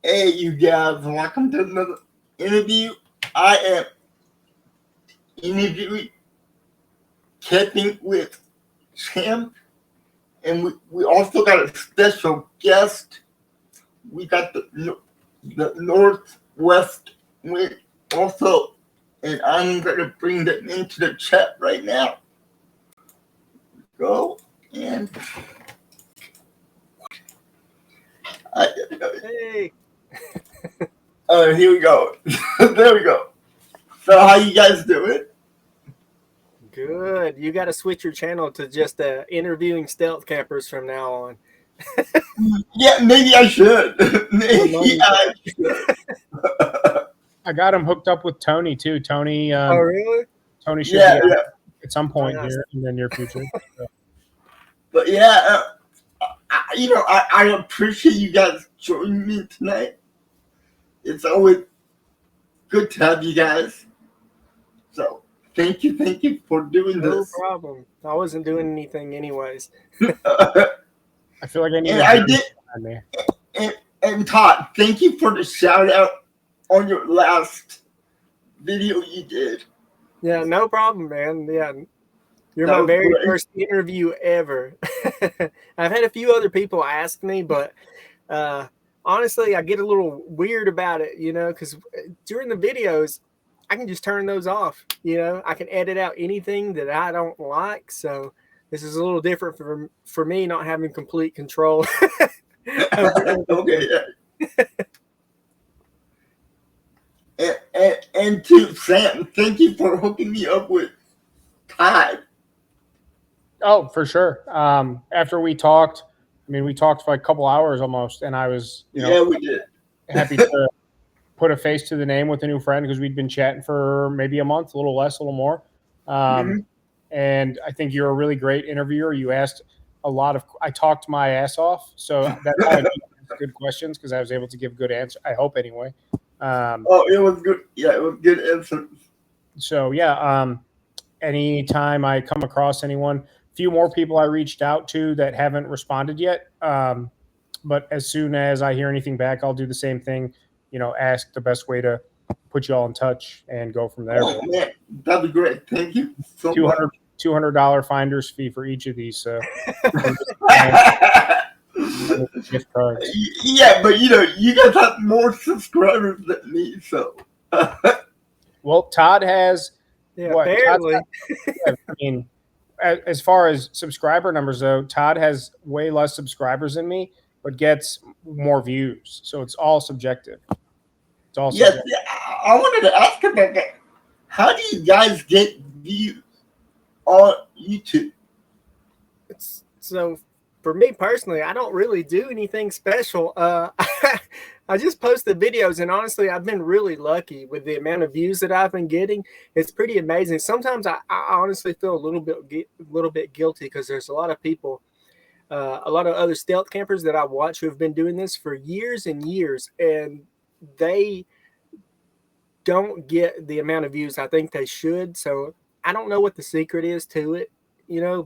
Hey, you guys, welcome to another interview. I am interviewing Campin With Champion, and we also got a special guest. We got the Northwest Wind also, and I'm going to bring them into the chat right now. Go and hey. Here we go. There we go. So how you guys doing? Good. You got to switch your channel to just interviewing stealth campers from now on. Yeah, maybe I should. Maybe I should. I got him hooked up with Tony too. Tony. Oh, really? Tony should be at some point here in the near future. So. But yeah, I appreciate you guys joining me tonight. It's always good to have you guys. So thank you for doing this. No problem. I wasn't doing anything anyways. I feel like I need and Todd, thank you for the shout out on your last video you did. Yeah, no problem, man. Yeah. You're my very first interview ever. I've had a few other people ask me, but honestly, I get a little weird about it, because during the videos, I can just turn those off. I can edit out anything that I don't like. So this is a little different for me, not having complete control. Okay. And to Sam, thank you for hooking me up with Todd. Oh, for sure. After we talked, we talked for like a couple hours almost, and I was, we did. happy to put a face to the name with a new friend because we'd been chatting for maybe a month, a little less, a little more. And I think you're a really great interviewer. You asked I talked my ass off, so that's how I do good questions because I was able to give good answers. I hope anyway. It was good. Yeah, it was good answers. So anytime I come across anyone, few more people I reached out to that haven't responded yet. But as soon as I hear anything back, I'll do the same thing. Ask the best way to put you all in touch and go from there. Oh man, that'd be great. Thank you so much. $200 finder's fee for each of these. So. Gift cards. Yeah, but you guys have more subscribers than me, so. Well, Todd has. Yeah, barely. As far as subscriber numbers, though, Todd has way less subscribers than me, but gets more views. So it's all subjective. It's all subjective. Yes, I wanted to ask about that. How do you guys get views on YouTube? So for me personally, I don't really do anything special. I just post the videos, and honestly, I've been really lucky with the amount of views that I've been getting. It's pretty amazing. Sometimes I honestly feel a little bit guilty because there's a lot of people, a lot of other stealth campers that I watch who have been doing this for years and years, and they don't get the amount of views I think they should. So I don't know what the secret is to it,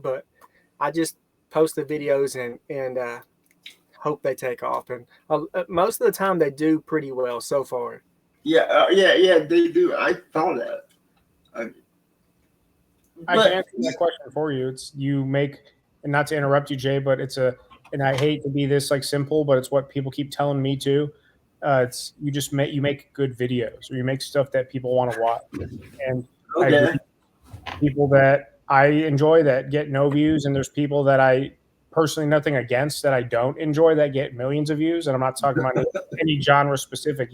but I just post the videos and hope they take off, and most of the time they do pretty well so far. Yeah, they do. I saw that. I can answer that question for you. It's you make, and not to interrupt you, Jay, but and I hate to be this like simple, but it's what people keep telling me too. It's you make good videos, or you make stuff that people want to watch, and people that I enjoy that get no views, and there's people that I personally nothing against that I don't enjoy that get millions of views. And I'm not talking about any genre specific,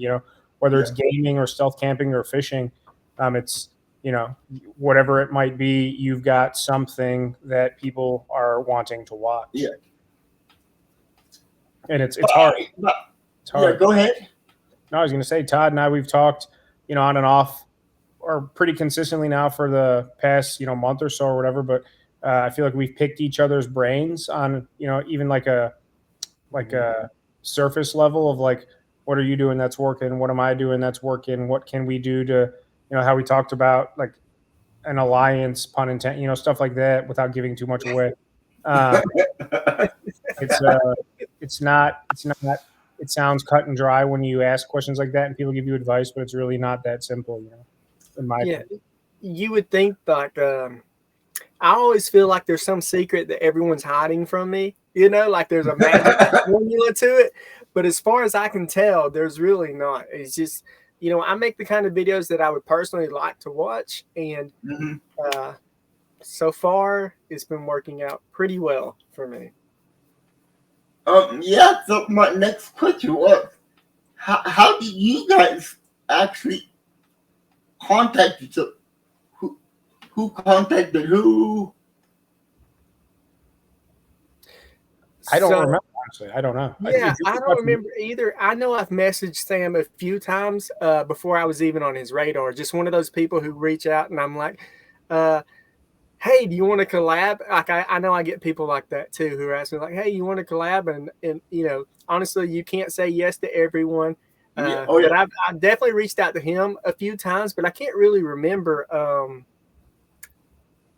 whether it's gaming or stealth camping or fishing. It's, whatever it might be, you've got something that people are wanting to watch. Yeah. And it's hard. It's hard. Yeah, go ahead. No, I was going to say, Todd and I, we've talked, on and off or pretty consistently now for the past, month or so or whatever, but I feel like we've picked each other's brains on, even like a surface level of like, what are you doing that's working? What am I doing that's working? What can we do to, how we talked about like an alliance, pun intended, stuff like that without giving too much away. It's not it sounds cut and dry when you ask questions like that and people give you advice, but it's really not that simple, you know, in my opinion. You would think like I always feel like there's some secret that everyone's hiding from me, you know, like there's a magic formula to it. But as far as I can tell, there's really not. It's just, you know, I make the kind of videos that I would personally like to watch. And so far, it's been working out pretty well for me. Yeah, so my next question was, how did you guys actually contact each other? Who contacted who? I don't remember, honestly. I don't know. Yeah, I don't remember either. I know I've messaged Sam a few times before I was even on his radar. Just one of those people who reach out and I'm like, hey, do you want to collab? Like I know I get people like that too who are asking like, hey, you want to collab? And you know, honestly, you can't say yes to everyone. But I've definitely reached out to him a few times, but I can't really remember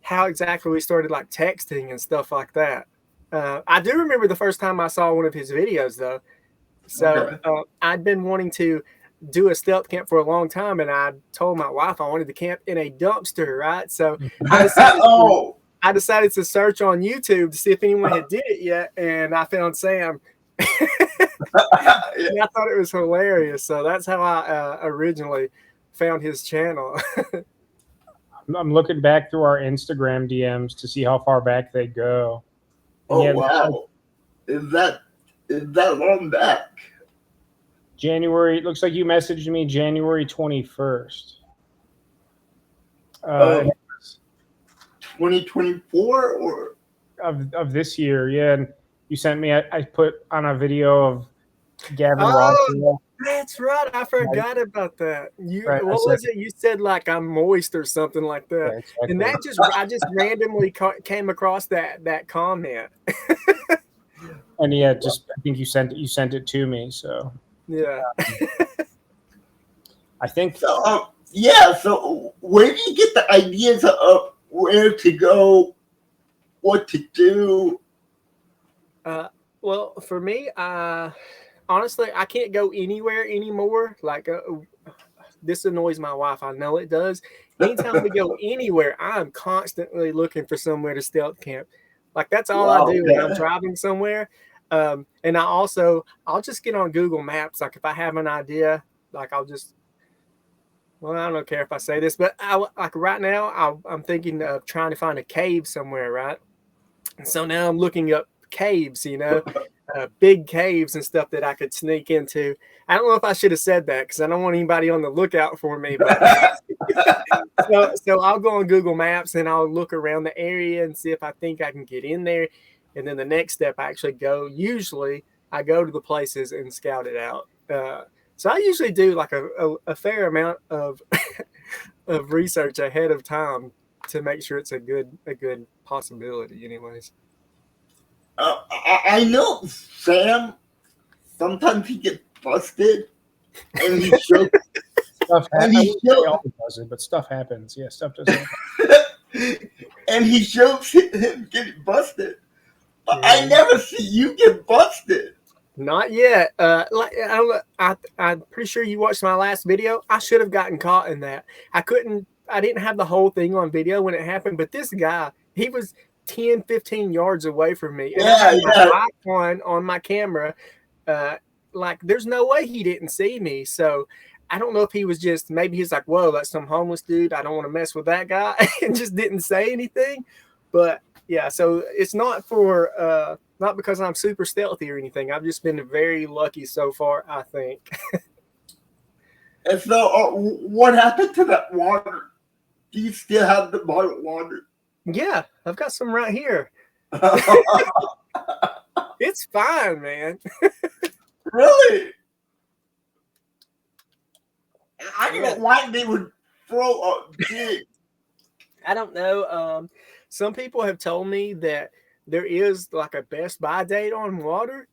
how exactly we started like texting and stuff like that. I do remember the first time I saw one of his videos though. So I'd been wanting to do a stealth camp for a long time, and I told my wife I wanted to camp in a dumpster, right? So I decided to search on YouTube to see if anyone had did it yet, and I found Sam. And I thought it was hilarious. So that's how I originally found his channel. I'm looking back through our Instagram DMs to see how far back they go. Oh, yeah, wow. Is that long back? January. It looks like you messaged me January 21st. 2024 or of this year, yeah. And you sent me. I put on a video of Gavin Rossdale. That's right. I forgot about that. What was it? You said like I'm moist or something like that. Yeah, exactly. And that I just randomly came across that comment. And yeah, I think you sent it to me. So yeah. I think so. So where do you get the ideas of where to go, what to do? Well, for me, honestly, I can't go anywhere anymore. Like, this annoys my wife. I know it does. Anytime we go anywhere, I'm constantly looking for somewhere to stealth camp. Like, that's all I do when I'm driving somewhere. And I'll just get on Google Maps. Like, if I have an idea, like, I don't care if I say this, but like right now, I'm thinking of trying to find a cave somewhere, right? And so now I'm looking up caves, you know, big caves and stuff that I could sneak into. I don't know if I should have said that because I don't want anybody on the lookout for me. But so I'll go on Google Maps and I'll look around the area and see if I think I can get in there. And then the next step, usually I go to the places and scout it out. So I usually do like a fair amount of of research ahead of time to make sure it's a good possibility anyways. I know Sam, sometimes he gets busted and he shows stuff happens. But stuff happens. Yeah, stuff doesn't happen. And he shows him getting busted. But I never see you get busted. Not yet. I'm pretty sure you watched my last video. I should have gotten caught in that. I didn't have the whole thing on video when it happened, but this guy, he was 10, 15 yards away from me. And I had my icon on my camera. Like, there's no way he didn't see me. So I don't know if he was maybe he's like, whoa, that's some homeless dude. I don't want to mess with that guy. And just didn't say anything. But yeah, so it's not because I'm super stealthy or anything. I've just been very lucky so far, I think. And so what happened to that water? Do you still have the bottled water? Yeah, I've got some right here. It's fine, man. Really? I don't know why they would throw a big. I don't know. Some people have told me that there is like a best by date on water.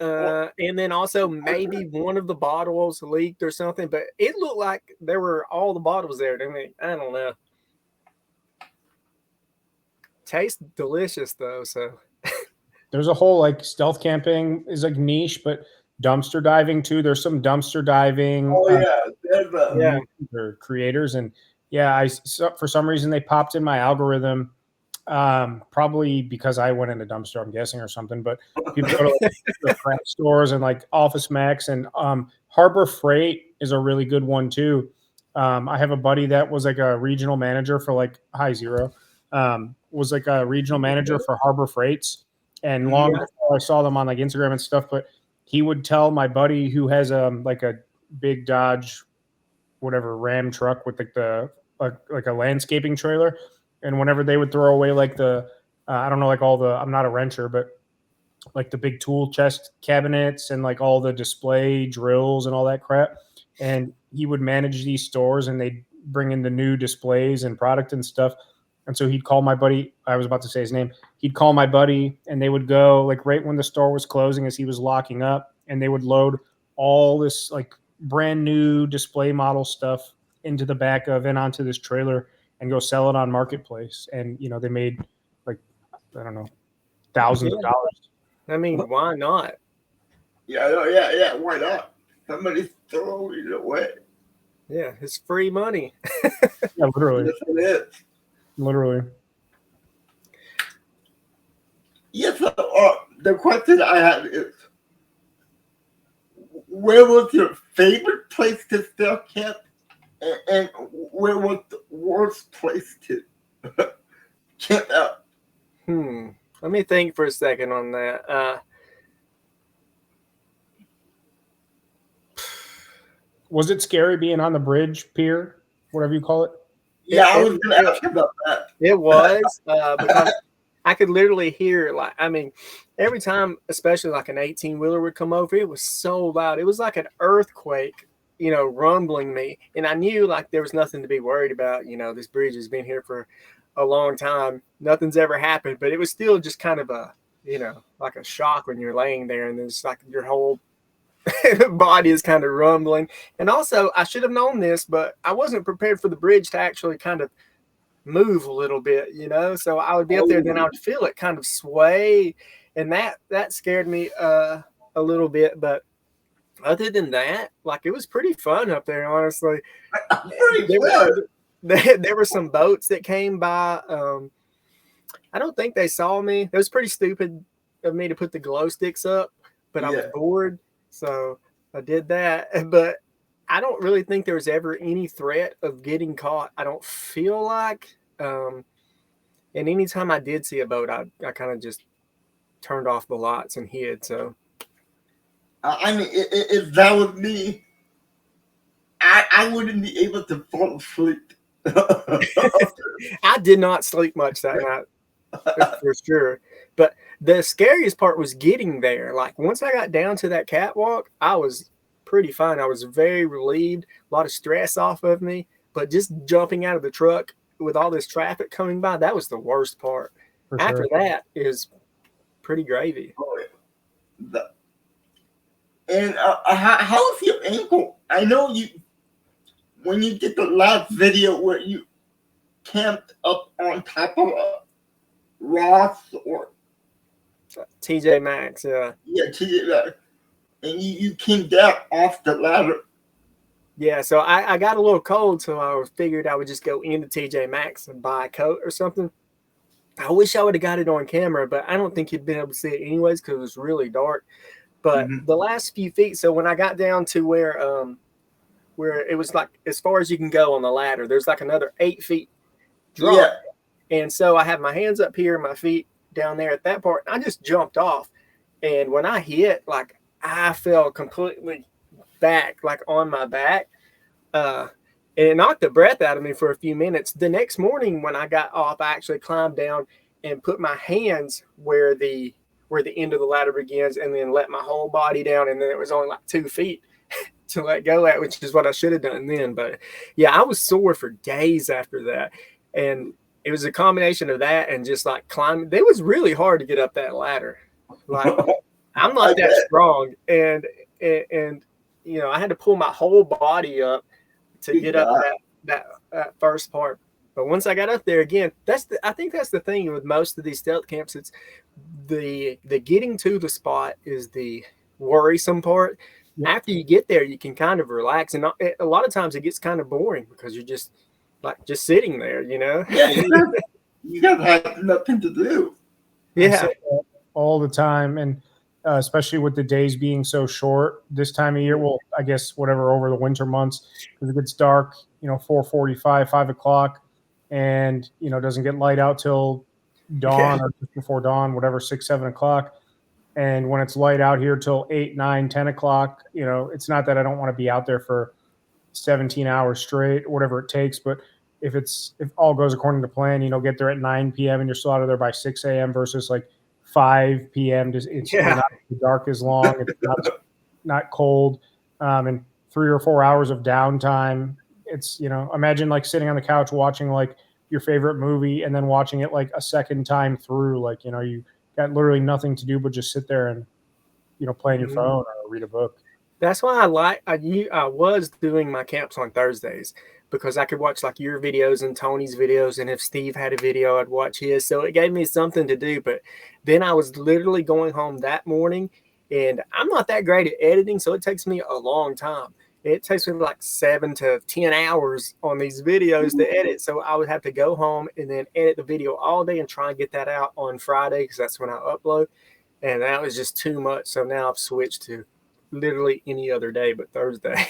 And then also maybe one of the bottles leaked or something, but it looked like there were all the bottles there to me. I don't know. Tastes delicious though. So there's a whole like stealth camping is like niche, but dumpster diving too. There's some dumpster diving Yeah. creators, and yeah, for some reason they popped in my algorithm. Probably because I went in a dumpster, I'm guessing, or something. But people go to like craft stores and like Office Max, and Harbor Freight is a really good one too. I have a buddy that was like a regional manager for like was like a regional manager for Harbor Freights, and long before I saw them on like Instagram and stuff. But he would tell my buddy who has like a big Dodge, whatever Ram truck with like like a landscaping trailer. And whenever they would throw away like I don't know, like I'm not a renter, but like the big tool chest cabinets and like all the display drills and all that crap. And he would manage these stores and they'd bring in the new displays and product and stuff. And so he'd call my buddy. I was about to say his name. He'd call my buddy and they would go like right when the store was closing as he was locking up, and they would load all this like brand new display model stuff into the back of and onto this trailer and go sell it on Marketplace. And, they made like, I don't know, thousands of dollars. I mean, why not? Yeah. Why not? Somebody's throwing it away. Yeah, it's free money. Yeah, literally. Yes, it is. Literally. Yes, the question I had is, where was your favorite place to sell camp? And where was the worst place to camp out? Let me think for a second on that. Was it scary being on the bridge pier, whatever you call it? Yeah, I was going to ask you about that. It was because I could literally hear, like, I mean, every time, especially like an 18-wheeler would come over, it was so loud. It was like an earthquake, rumbling me. And I knew like there was nothing to be worried about. This bridge has been here for a long time. Nothing's ever happened, but it was still just kind of a, like a shock when you're laying there and it's like your whole body is kind of rumbling. And also I should have known this, but I wasn't prepared for the bridge to actually kind of move a little bit, so I would be up there, then I would feel it kind of sway, and that scared me a little bit. But other than that, like, it was pretty fun up there, honestly. There were some boats that came by. I don't think they saw me. It was pretty stupid of me to put the glow sticks up, but I was bored, so I did that. But I don't really think there was ever any threat of getting caught. I don't feel like. And anytime I did see a boat, I kind of just turned off the lights and hid. So, I mean, if that was me, I wouldn't be able to fall asleep. I did not sleep much that night, for sure. But the scariest part was getting there. Like, once I got down to that catwalk, I was pretty fine. I was very relieved, a lot of stress off of me. But just jumping out of the truck with all this traffic coming by, that was the worst part. After that is pretty gravy. And how's your ankle? I know when you did the last video where you camped up on top of a Ross or TJ Maxx, yeah. Yeah, TJ Maxx. And you came down off the ladder. Yeah, so I got a little cold, so I figured I would just go into TJ Maxx and buy a coat or something. I wish I would have got it on camera, but I don't think you'd been able to see it anyways because it was really dark. But the last few feet, so when I got down to where it was like as far as you can go on the ladder, there's like another 8 feet drop. Yeah. And so I have my hands up here, my feet down there at that part. I just jumped off. And when I hit, like, I fell completely back, like on my back. And it knocked the breath out of me for a few minutes. The next morning when I got off, I actually climbed down and put my hands where the end of the ladder begins and then let my whole body down. And then it was only like 2 feet to let go at, which is what I should have done then. But yeah, I was sore for days after that. And it was a combination of that and just like climbing. It was really hard to get up that ladder. Like, I'm not that strong. And I had to pull my whole body up to get up that first part. But once I got up there again, I think that's the thing with most of these stealth camps. It's the getting to the spot is the worrisome part. Yeah. After you get there, you can kind of relax, and a lot of times it gets kind of boring because you're just just sitting there, you know. Yeah, you guys have nothing to do. I Yeah, say that all the time, and especially with the days being so short this time of year. Well, I guess whatever over the winter months, because it gets dark, 4:45, 5 o'clock, and doesn't get light out till dawn or just before dawn, whatever, 6, 7 o'clock. And when it's light out here till 8, 9, 10 o'clock, it's not that I don't want to be out there for 17 hours straight, whatever it takes, but if all goes according to plan, get there at 9 p.m. and you're still out of there by 6 a.m. versus like 5 p.m. You're not dark as long. It's not cold. And 3 or 4 hours of downtime. It's, imagine like sitting on the couch watching like your favorite movie and then watching it like a second time through. Like, you got literally nothing to do but just sit there and, play on your phone or read a book. That's why I was doing my camps on Thursdays, because I could watch like your videos and Tony's videos, and if Steve had a video, I'd watch his. So it gave me something to do. But then I was literally going home that morning, and I'm not that great at editing, so it takes me a long time. It takes me like 7 to 10 hours on these videos to edit. So I would have to go home and then edit the video all day and try and get that out on Friday, because that's when I upload. And that was just too much. So now I've switched to literally any other day but Thursday.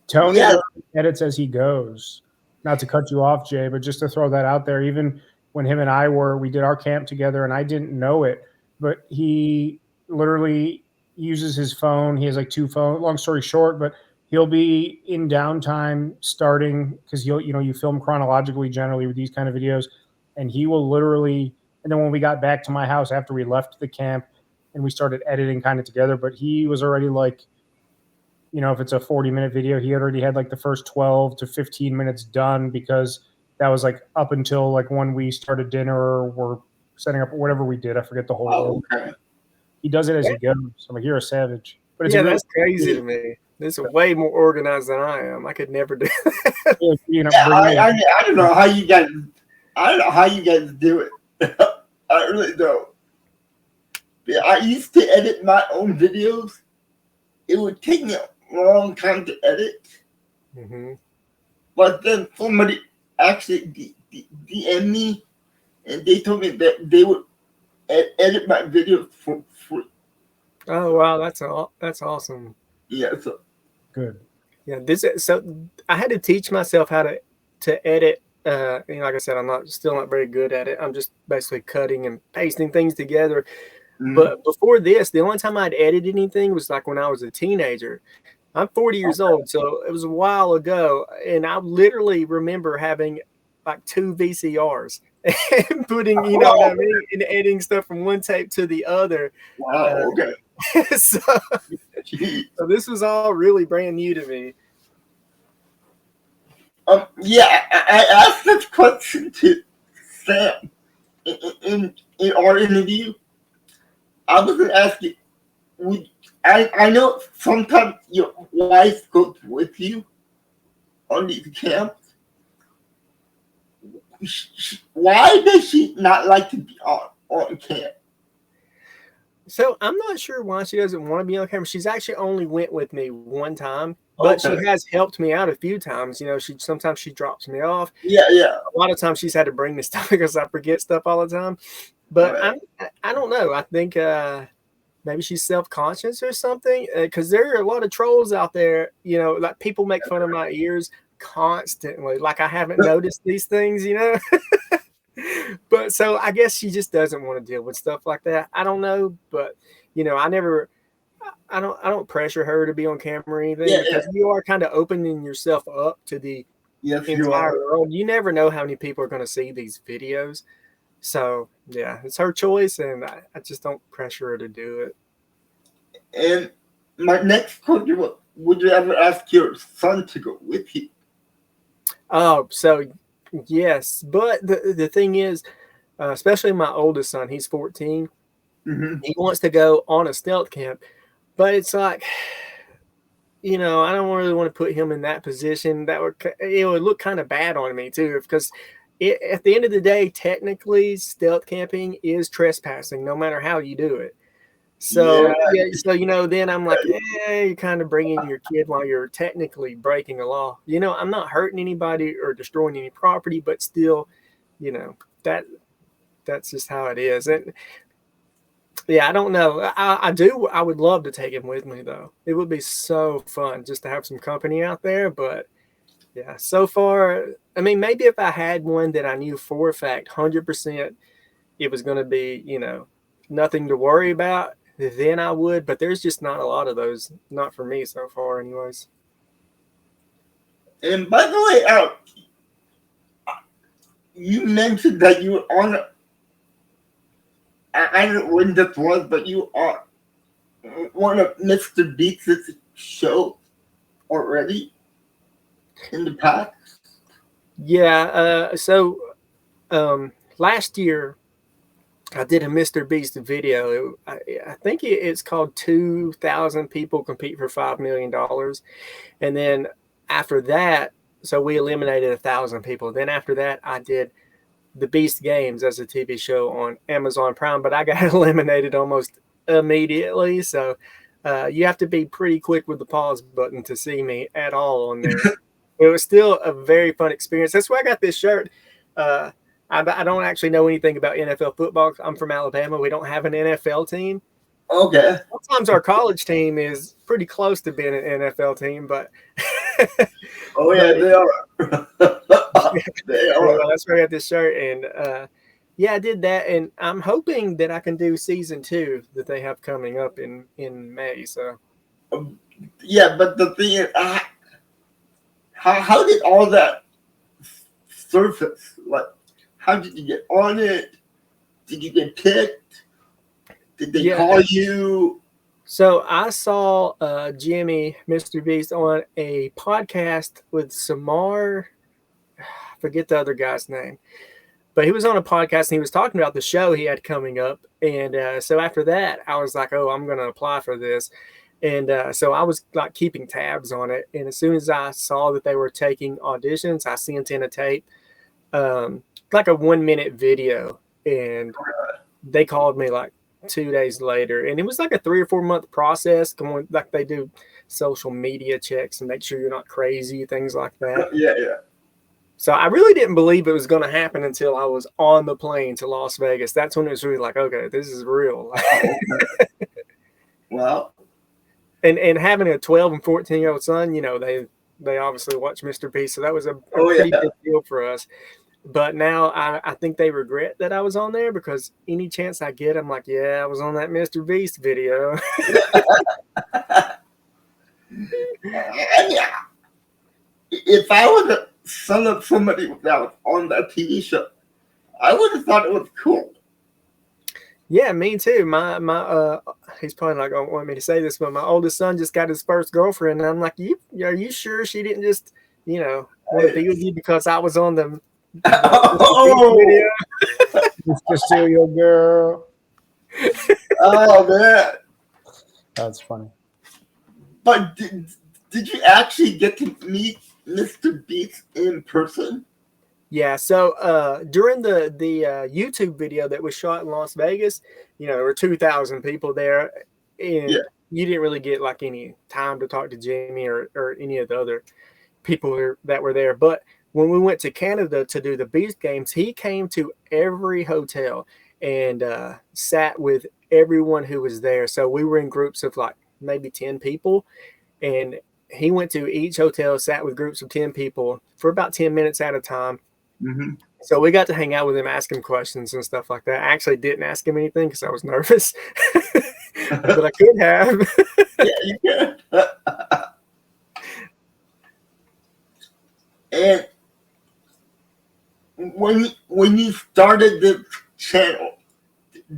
Tony edits as he goes. Not to cut you off, Jay, but just to throw that out there. Even when him and we did our camp together, and I didn't know it, but he literally uses his phone. He has like 2 phones. Long story short, but he'll be in downtime starting, because you film chronologically generally with these kind of videos, and he will literally. And then when we got back to my house after we left the camp, and we started editing kind of together, but he was already like, if it's a 40-minute video, he already had like the first 12 to 15 minutes done, because that was like up until like when we started dinner or we're setting up whatever we did. I forget the whole. Okay. He does it as he goes. I'm like, you're a savage. But it's that's crazy to me. This is way more organized than I am. I could never do that. I don't know how you guys. I don't know how you guys do it. I really don't. Yeah, I used to edit my own videos. It would take me a long time to edit. Mm-hmm. But then somebody actually DM'd me, and they told me that they would edit my videos for free. Oh wow, that's awesome. Yeah, so good. Yeah, so I had to teach myself how to edit. Like I said, I'm still not very good at it. I'm just basically cutting and pasting things together. Mm-hmm. But before this, the only time I'd edited anything was like when I was a teenager. I'm 40 years old, so it was a while ago, and I literally remember having like 2 VCRs and putting, what I mean, and editing stuff from one tape to the other. Wow. Okay. So this was all really brand new to me. I asked this question to Sam in our interview. I was going to ask you, I know sometimes your wife goes with you on these camps. Why does she not like to be on camp? So I'm not sure why she doesn't want to be on camera. She's actually only went with me one time, but she has helped me out a few times. Sometimes she drops me off. Yeah. A lot of times she's had to bring me stuff because I forget stuff all the time. But I don't know. I think maybe she's self-conscious or something, because there are a lot of trolls out there. Like people make fun of my ears constantly. Like I haven't noticed these things. But so I guess she just doesn't want to deal with stuff like that. I don't know, but I don't pressure her to be on camera or anything, because you are kind of opening yourself up to the entire world. You never know how many people are going to see these videos. So yeah, it's her choice, and I just don't pressure her to do it. And my next question: would you ever ask your son to go with you? Oh, so yes, but the thing is, especially my oldest son, he's 14. Mm-hmm. He wants to go on a stealth camp, but it's like, I don't really want to put him in that position. It would look kind of bad on me too, because at the end of the day, technically, stealth camping is trespassing, no matter how you do it. So yeah, so then I'm like, you're kind of bringing your kid while you're technically breaking a law. I'm not hurting anybody or destroying any property, but still, that that's just how it is. And yeah, I don't know. I would love to take him with me though. It would be so fun just to have some company out there. But yeah, so far, I mean, maybe if I had one that I knew for a fact, 100%, it was going to be, nothing to worry about, then I would. But there's just not a lot of those, not for me so far, anyways. And by the way, you mentioned that you were on. I don't know when this was, but you are one of Mr. Beast's show already in the past. Yeah. So last year, I did a Mr. Beast video. I think it's called 2,000 People Compete for $5 million. And then after that, so we eliminated 1,000 people. Then after that, I did the Beast Games as a TV show on Amazon Prime, but I got eliminated almost immediately. So you have to be pretty quick with the pause button to see me at all on there. It was still a very fun experience. That's why I got this shirt. I don't actually know anything about NFL football. I'm from Alabama. We don't have an NFL team. Okay. Sometimes our college team is pretty close to being an NFL team, but oh yeah, they are. They are. Well, that's why I got this shirt, and yeah, I did that, and I'm hoping that I can do season 2 that they have coming up in May. So yeah, but the thing is, how did all that surface? Like, how did you get on it? Did you get picked? Did they call you? So I saw Jimmy, Mr. Beast, on a podcast with Samar. I forget the other guy's name. But he was on a podcast and he was talking about the show he had coming up. And so after that, I was like, oh, I'm going to apply for this. And so I was like keeping tabs on it. And as soon as I saw that they were taking auditions, I sent in a tape, like a 1-minute video. And they called me like 2 days later. And it was like a 3 or 4 month process, going like they do social media checks and make sure you're not crazy, things like that. Yeah. So I really didn't believe it was going to happen until I was on the plane to Las Vegas. That's when it was really like, okay, this is real. Wow. And having a 12 and 14-year-old son, they obviously watch Mr. Beast. So that was a pretty big deal for us. But now I think they regret that I was on there, because any chance I get, I'm like, yeah, I was on that Mr. Beast video. Yeah. If I was a son of somebody that was on that TV show, I would have thought it was cool. Yeah, me too. My he's probably not gonna want me to say this, but my oldest son just got his first girlfriend, and I'm like, are you sure she didn't just, want to be with you because I was on the video? To steal your girl. Oh man, that's funny. But did you actually get to meet Mr. Beast in person? Yeah, so during the YouTube video that was shot in Las Vegas, there were 2,000 people there, and you didn't really get like any time to talk to Jimmy or any of the other people that were there. But when we went to Canada to do the Beast Games, he came to every hotel and sat with everyone who was there. So we were in groups of like maybe 10 people, and he went to each hotel, sat with groups of 10 people for about 10 minutes at a time. Mm-hmm. So we got to hang out with him, ask him questions and stuff like that. I actually didn't ask him anything because I was nervous, but I could have. Yeah, you can. And when you started the channel,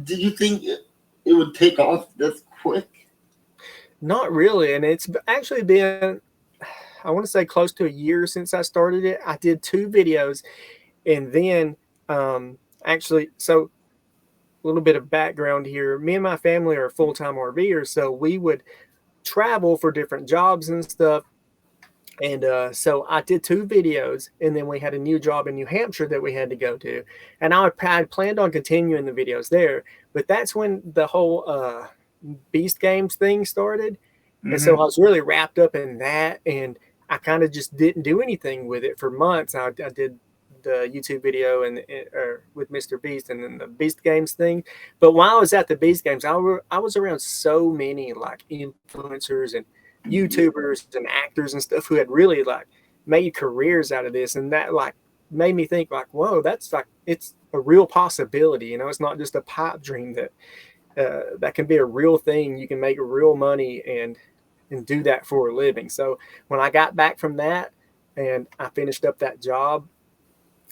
did you think it would take off this quick? Not really, and it's actually been, I want to say, close to a year since I started it. I did 2 videos, and then actually, so a little bit of background here. Me and my family are full-time RVers, so we would travel for different jobs and stuff. And so I did 2 videos, and then we had a new job in New Hampshire that we had to go to. And I had planned on continuing the videos there, but that's when the whole Beast Games thing started. And so I was really wrapped up in that, and I kind of just didn't do anything with it for months. I did the YouTube video and with Mr. Beast, and then the Beast Games thing. But while I was at the Beast Games, I was around so many like influencers and YouTubers and actors and stuff who had really like made careers out of this, and that like made me think like, whoa, that's like, it's a real possibility. You know, it's not just a pipe dream, that that can be a real thing. You can make real money and do that for a living. So when I got back from that and I finished up that job,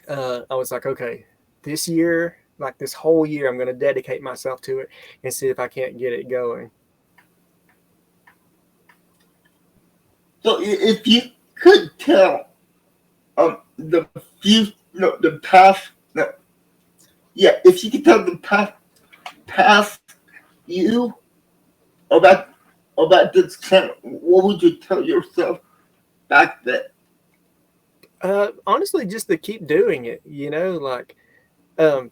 I was like, okay, this year, like this whole year, I'm going to dedicate myself to it and see if I can't get it going. So if you could tell the past you about this channel, what would you tell yourself back then? Honestly, just to keep doing it, you know, like the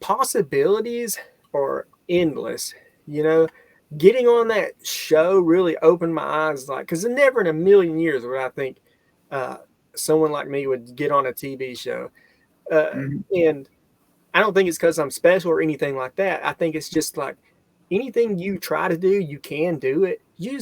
possibilities are endless. You know, getting on that show really opened my eyes, like, because never in a million years would I think someone like me would get on a TV show. And I don't think it's because I'm special or anything like that. I think it's just like anything you try to do, you can do it. You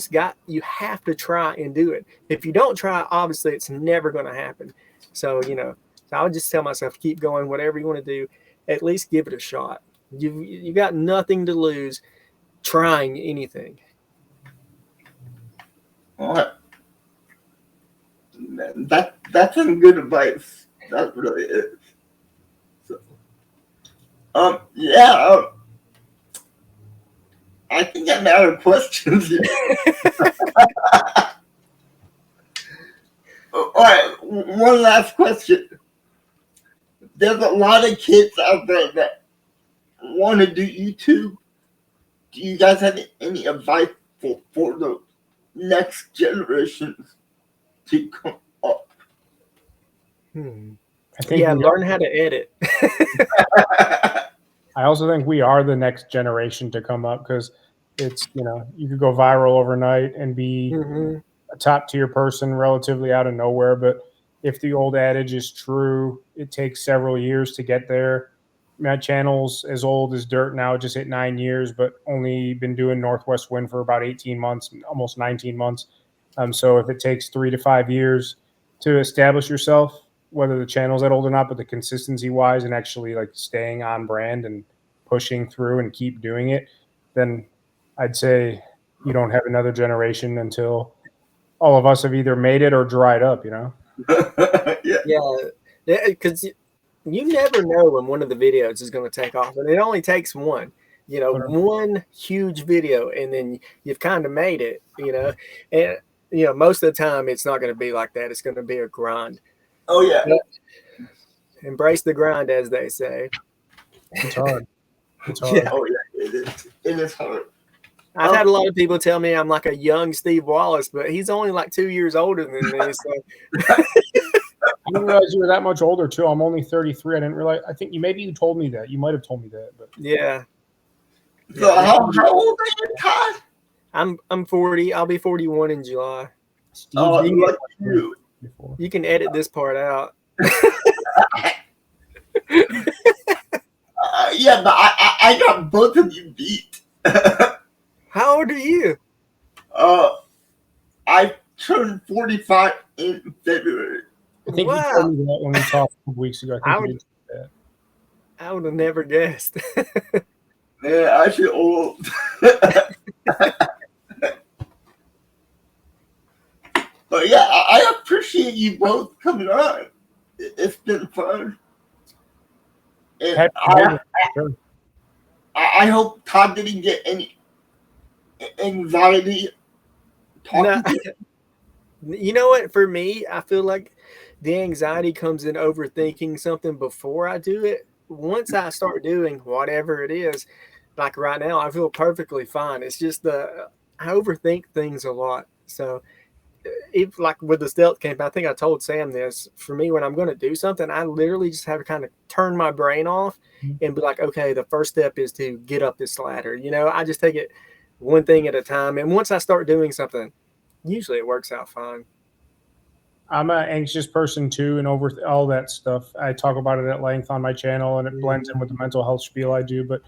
have to try and do it. If you don't try, obviously it's never going to happen. So, you know, so I would just tell myself, keep going, whatever you want to do, at least give it a shot. You got nothing to lose trying anything. All right. That's some good advice. That really is. So, I think I'm out of questions here. All right, one last question. There's a lot of kids out there that want to do YouTube. Do you guys have any advice for the next generations to come up? I think learn how to edit. I also think we are the next generation to come up, because it's, you know, you could go viral overnight and be a top tier person relatively out of nowhere. But if the old adage is true, it takes several years to get there. My channel's as old as dirt now, just hit 9 years, but only been doing Northwest Wind for about 18 months, almost 19 months. So if it takes 3 to 5 years to establish yourself, whether the channel's that old or not, but the consistency wise and actually like staying on brand and pushing through and keep doing it, then I'd say you don't have another generation until all of us have either made it or dried up, you know? Yeah, because you never know when one of the videos is going to take off, and it only takes one, you know, one huge video, and then you've kind of made it, you know. And, you know, most of the time it's not going to be like that. It's going to be a grind. Oh, yeah. Embrace the grind, as they say. It's hard. It's hard. Yeah. Oh, yeah, it is. It is hard. I've had a lot of people tell me I'm like a young Steve Wallace, but he's only like 2 years older than me. So. I didn't realize you were that much older, too. I'm only 33. I didn't realize. I think you told me that. You might have told me that. But yeah. So how old are you, Todd? I'm 40. I'll be 41 in July. Oh, you can edit this part out. Yeah, but I got both of you beat. How old are you? I turned 45 in February. I think you told me that when we talked a couple weeks ago. I would have never guessed. Yeah, I feel old. But yeah, I appreciate you both coming on. It's been fun. And I hope Todd didn't get any anxiety talking. You know what? For me, I feel like the anxiety comes in overthinking something before I do it. Once I start doing whatever it is, like right now, I feel perfectly fine. It's just I overthink things a lot. So even like with the stealth camp, I think I told Sam this. For me, when I'm going to do something, I literally just have to kind of turn my brain off and be like, okay, the first step is to get up this ladder. You know, I just take it one thing at a time. And once I start doing something, usually it works out fine. I'm an anxious person too, and over all that stuff, I talk about it at length on my channel, and it blends in with the mental health spiel I do. But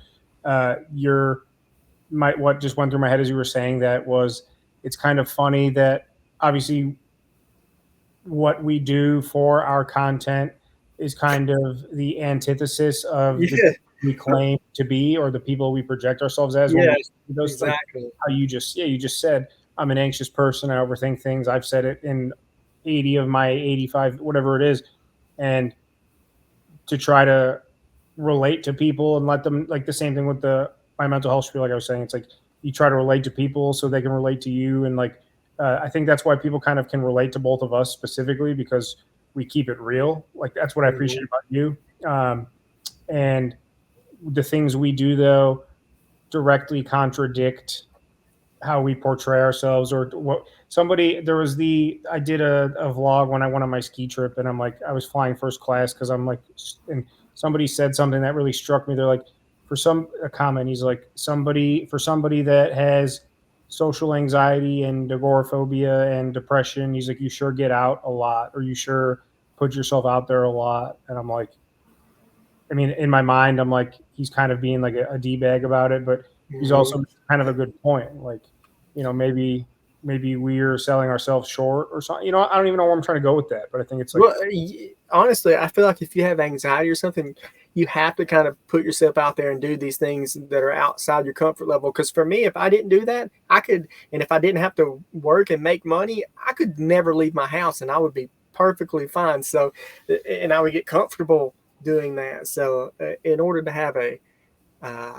what just went through my head as you were saying that was, it's kind of funny that obviously what we do for our content is kind of the antithesis of the we claim to be, or the people we project ourselves as. Yeah, those exactly. Like how you just said, I'm an anxious person. I overthink things. I've said it in 80 of my 85, whatever it is. And to try to relate to people and let them, like the same thing with my mental health spiel, like I was saying, it's like you try to relate to people so they can relate to you. And like, I think that's why people kind of can relate to both of us specifically, because we keep it real. Like that's what I appreciate about you. And the things we do though directly contradict how we portray ourselves, or what I did a vlog when I went on my ski trip, and I'm like, I was flying first class because I'm like, and somebody said something that really struck me. They're like, a comment, he's like, for somebody that has social anxiety and agoraphobia and depression, he's like, you sure get out a lot, or you sure put yourself out there a lot. And I'm like, I mean, in my mind, I'm like, he's kind of being like a D-bag about it, but he's also kind of a good point. Like, you know, maybe we're selling ourselves short or something. You know, I don't even know where I'm trying to go with that, but I think it's like, well, honestly, I feel like if you have anxiety or something, you have to kind of put yourself out there and do these things that are outside your comfort level. Because for me, if I didn't do that, and if I didn't have to work and make money, I could never leave my house and I would be perfectly fine. So, and I would get comfortable doing that. So in order to have a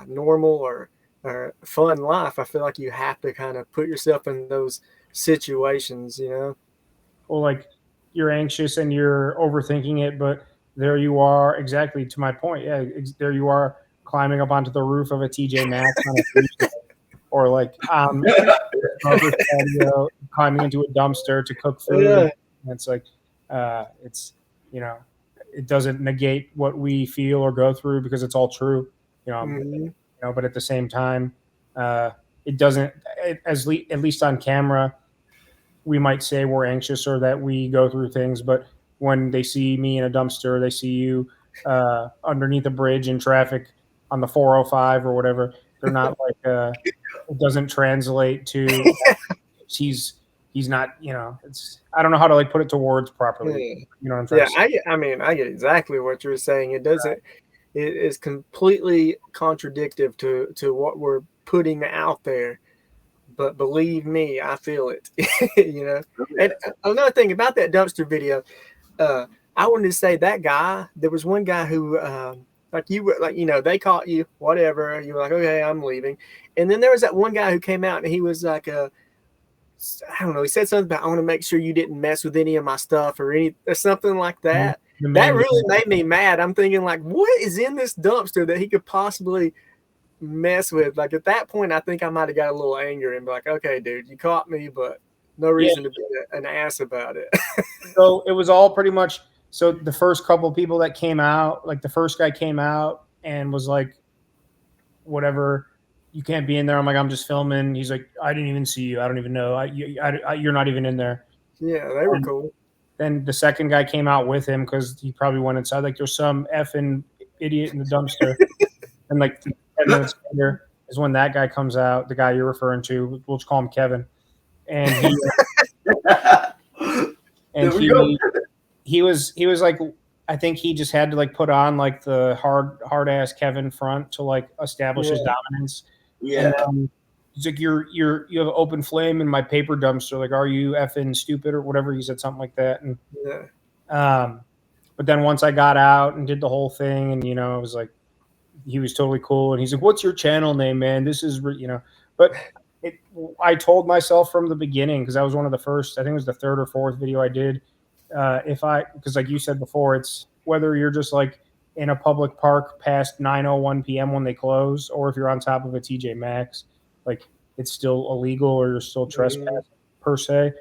normal or fun life, I feel like you have to kind of put yourself in those situations, you know? well, like you're anxious and you're overthinking it, but there you are, exactly to my point. Yeah, there you are climbing up onto the roof of a TJ Maxx on a Tuesday, or like climbing into a dumpster to cook food. Yeah. And it's like, it's, you know, it doesn't negate what we feel or go through because it's all true, you know. You know, but at the same time, it doesn't. At least on camera, we might say we're anxious or that we go through things, but when they see me in a dumpster, they see you underneath a bridge in traffic on the 405 or whatever. They're not like it doesn't translate to he's not, you know, it's, I don't know how to like put it to words properly. You know what I'm trying to say? I mean, I get exactly what you're saying. It doesn't, it is completely contradictive to what we're putting out there. But believe me, I feel it, you know. And another thing about that dumpster video, I wanted to say that guy, there was one guy who, like you were like, you know, they caught you, whatever. You were like, okay, I'm leaving. And then there was that one guy who came out and he was like, I don't know, he said something about, I want to make sure you didn't mess with any of my stuff or something like that. That really made me mad. I'm thinking like, what is in this dumpster that he could possibly mess with? Like at that point, I think I might have got a little angry and be like, okay, dude, you caught me, but no reason to be an ass about it. So it was all pretty much, so the first couple of people that came out, like the first guy came out and was like, whatever, you can't be in there. I'm like, I'm just filming. He's like, I didn't even see you. I don't even know. You're not even in there. Yeah, they were cool. Then the second guy came out with him because he probably went inside. Like, there's some effing idiot in the dumpster. And like 10 minutes later is when that guy comes out, the guy you're referring to. We'll just call him Kevin. And he was like, I think he just had to like put on like the hard ass Kevin front to like establish his dominance. Yeah. And he's like, you have an open flame in my paper dumpster. Like, are you effing stupid or whatever? He said something like that. And but then once I got out and did the whole thing, and you know, I was like, he was totally cool. And he's like, what's your channel name, man? This is, you know, but I told myself from the beginning, because I was one of the first, I think it was the third or fourth video I did. Because like you said before, it's whether you're just like in a public park past 9:01 p.m. when they close, or if you're on top of a TJ Maxx, like it's still illegal or you're still trespassing per se.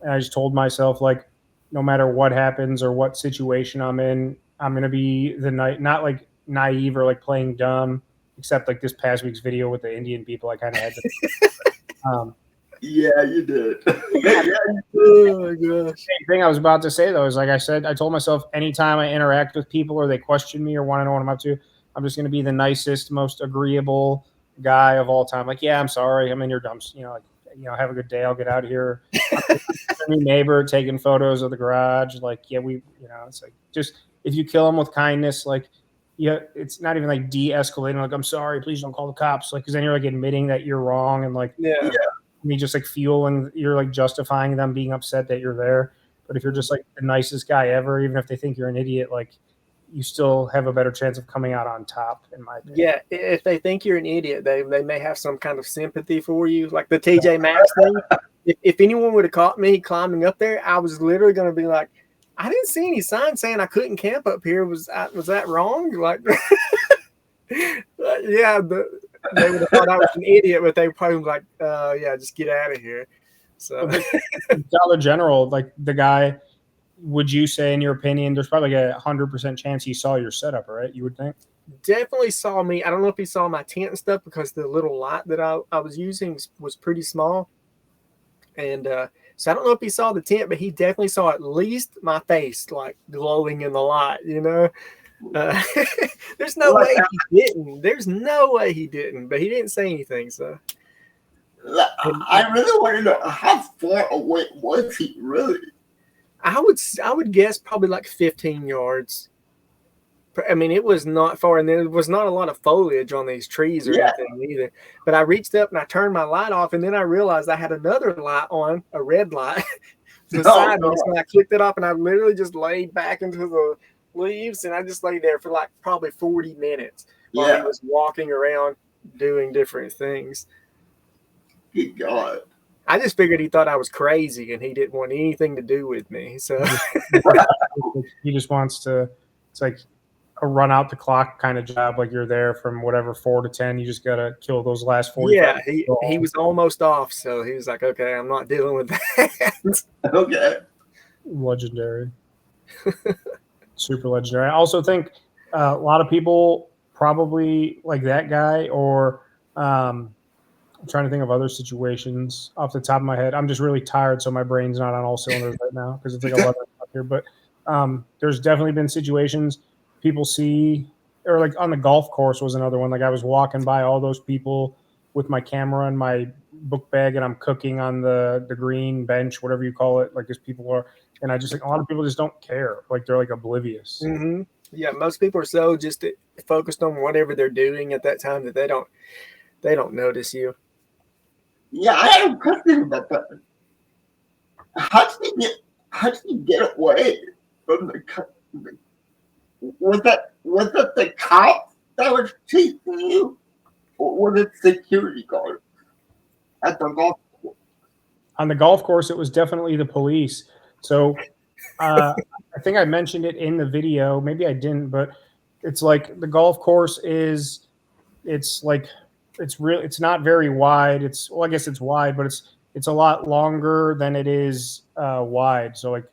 And I just told myself, like, no matter what happens or what situation I'm in, I'm going to be not like naive or like playing dumb, except like this past week's video with the Indian people. I kind of had to. Yeah, you did. Oh my gosh. Same thing I was about to say though is, like I said, I told myself anytime I interact with people or they question me or want to know what I'm up to, I'm just going to be the nicest, most agreeable guy of all time. Like, yeah, I'm sorry, I'm in your dumps. Have a good day. I'll get out of here. I'm neighbor taking photos of the garage. Like, yeah, it's like, just if you kill them with kindness, like, yeah, it's not even like de-escalating. Like, I'm sorry, please don't call the cops. Like, because then you're like admitting that you're wrong and like, Yeah. you just like fueling, you're like justifying them being upset that you're there. But if you're just like the nicest guy ever, even if they think you're an idiot, like, you still have a better chance of coming out on top, in my opinion. Yeah, if they think you're an idiot, they may have some kind of sympathy for you, like the TJ Maxx thing. If anyone would have caught me climbing up there, I was literally going to be like, I didn't see any sign saying I couldn't camp up here. Was that wrong? Like, yeah, they would have thought I was an idiot, but they probably was like, yeah, just get out of here. So, Dollar General, like the guy, would you say, in your opinion, there's probably like 100% chance he saw your setup, right? You would think. Definitely saw me. I don't know if he saw my tent and stuff because the little light that I was using was pretty small. And so I don't know if he saw the tent, but he definitely saw at least my face like glowing in the light, There's no way he didn't. There's no way he didn't, but he didn't say anything. So I really want to know, how far away was he really? I would guess probably like 15 yards. I mean, it was not far, and there was not a lot of foliage on these trees or anything either. But I reached up and I turned my light off, and then I realized I had another light on, a red light, beside me. So I clicked it off, and I literally just laid back into the leaves, and I just laid there for like probably 40 minutes while he was walking around doing different things. Good God. I just figured he thought I was crazy, and he didn't want anything to do with me. So he just wants to. It's like a run out the clock kind of job. Like, you're there from whatever 4 to 10. You just gotta kill those last 45. Yeah, he was almost off, so he was like, "Okay, I'm not dealing with that." Okay. Legendary. Super legendary. I also think a lot of people probably like that guy, or I'm trying to think of other situations off the top of my head. I'm just really tired, so my brain's not on all cylinders right now because it's like 11 o'clock here. But there's definitely been situations people see, or like on the golf course was another one. Like, I was walking by all those people with my camera and my book bag, and I'm cooking on the green bench, whatever you call it. Like, as people are, and I just like, a lot of people just don't care. Like, they're like oblivious. Mm-hmm. Yeah, most people are so just focused on whatever they're doing at that time that they don't notice you. Yeah, I have a question about that. How did you get away from the was that the cop that was chasing you, or was it security guard at the golf course? On the golf course, it was definitely the police. So I think I mentioned it in the video. Maybe I didn't, but it's like the golf course it's not very wide. I guess it's wide, but it's a lot longer than it is wide. So like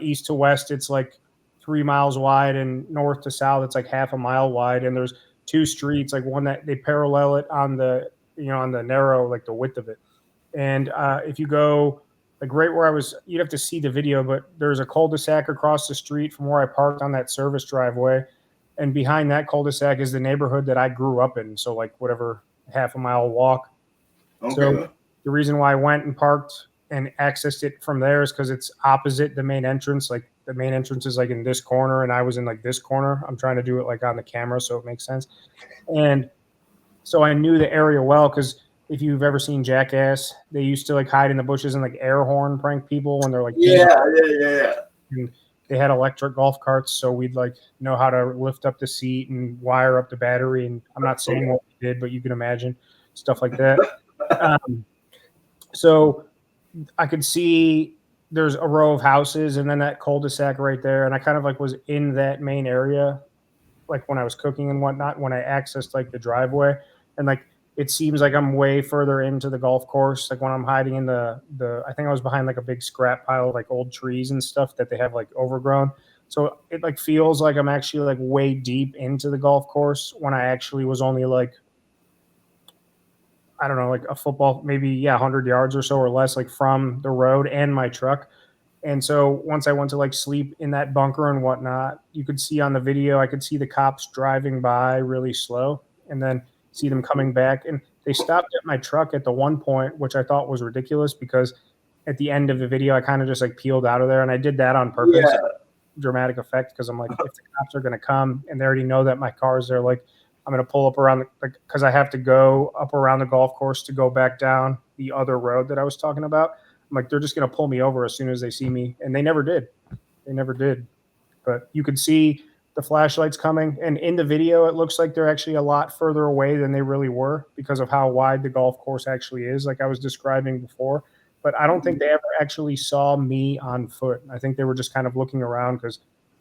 east to west, it's like 3 miles wide, and north to south, it's like half a mile wide. And there's 2 streets, like one that they parallel it on the narrow, like the width of it. And if you go like right where I was, you'd have to see the video, but there's a cul-de-sac across the street from where I parked on that service driveway. And behind that cul-de-sac is the neighborhood that I grew up in. So like whatever, half a mile walk. Okay. So the reason why I went and parked and accessed it from there is because it's opposite the main entrance. Like, the main entrance is like in this corner, and I was in like this corner. I'm trying to do it like on the camera so it makes sense. And so I knew the area well, because if you've ever seen Jackass, they used to like hide in the bushes and like air horn prank people when they're like, yeah. And they had electric golf carts, so we'd like know how to lift up the seat and wire up the battery. And I'm not saying what we did, but you can imagine stuff like that. So I could see there's a row of houses and then that cul-de-sac right there. And I kind of like was in that main area, like when I was cooking and whatnot, when I accessed like the driveway. And like it seems like I'm way further into the golf course. Like when I'm hiding in the I think I was behind like a big scrap pile of like old trees and stuff that they have like overgrown. So it like feels like I'm actually like way deep into the golf course when I actually was only like, I don't know, like a football, maybe 100 yards or so or less, like from the road and my truck. And so once I went to like sleep in that bunker and whatnot, you could see on the video, I could see the cops driving by really slow and then see them coming back. And they stopped at my truck at the one point, which I thought was ridiculous because at the end of the video, I kind of just like peeled out of there. And I did that on purpose, dramatic effect, because I'm like, if the cops are going to come and they already know that my car's there, like I'm going to pull up around, because I have to go up around the golf course to go back down the other road that I was talking about. I'm like, they're just going to pull me over as soon as they see me. And they never did. They never did. But you could see the flashlights coming. And in the video, it looks like they're actually a lot further away than they really were because of how wide the golf course actually is, like I was describing before. But I don't think they ever actually saw me on foot. I think they were just kind of looking around because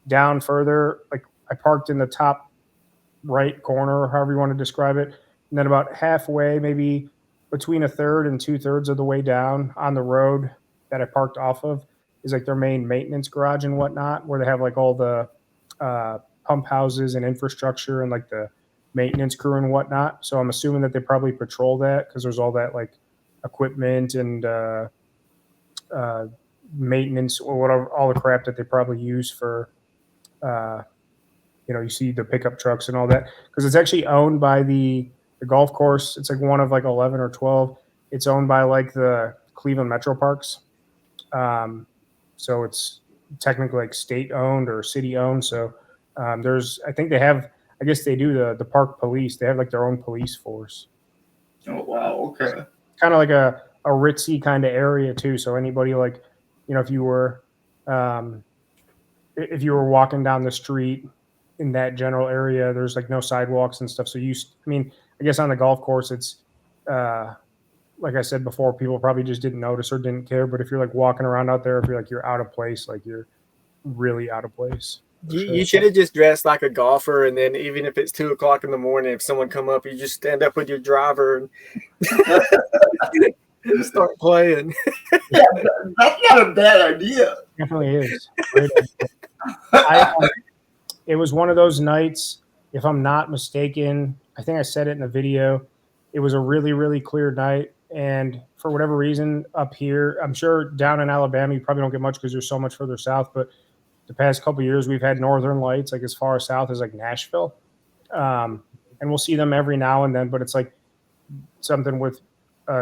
down further, like I parked in the top right corner, or however you want to describe it. And then about halfway, maybe between a third and 2/3 of the way down on the road that I parked off of is like their main maintenance garage and whatnot, where they have like all the pump houses and infrastructure and like the maintenance crew and whatnot. So I'm assuming that they probably patrol that because there's all that like equipment and maintenance or whatever, all the crap that they probably use for, you see the pickup trucks and all that, because it's actually owned by the golf course. It's like one of like 11 or 12. It's owned by like the Cleveland Metro Parks. So it's technically like state owned or city owned. So I think they have, I guess they do the park police. They have like their own police force. Oh, wow. Okay. Kind of like a ritzy kind of area too. So anybody like, if you were walking down the street in that general area, there's like no sidewalks and stuff. So I guess on the golf course, it's like I said before, people probably just didn't notice or didn't care. But if you're like walking around out there, if you're like you're out of place, like you're really out of place. You should have just dressed like a golfer, and then even if it's 2:00 in the morning, if someone come up, you just stand up with your driver and start playing. Yeah, that's not a bad idea. Definitely is. It was one of those nights, if I'm not mistaken, I think I said it in the video, it was a really, really clear night. And for whatever reason up here, I'm sure down in Alabama, you probably don't get much because you're so much further south. But the past couple of years, we've had northern lights, like as far south as like Nashville. And we'll see them every now and then, but it's like something with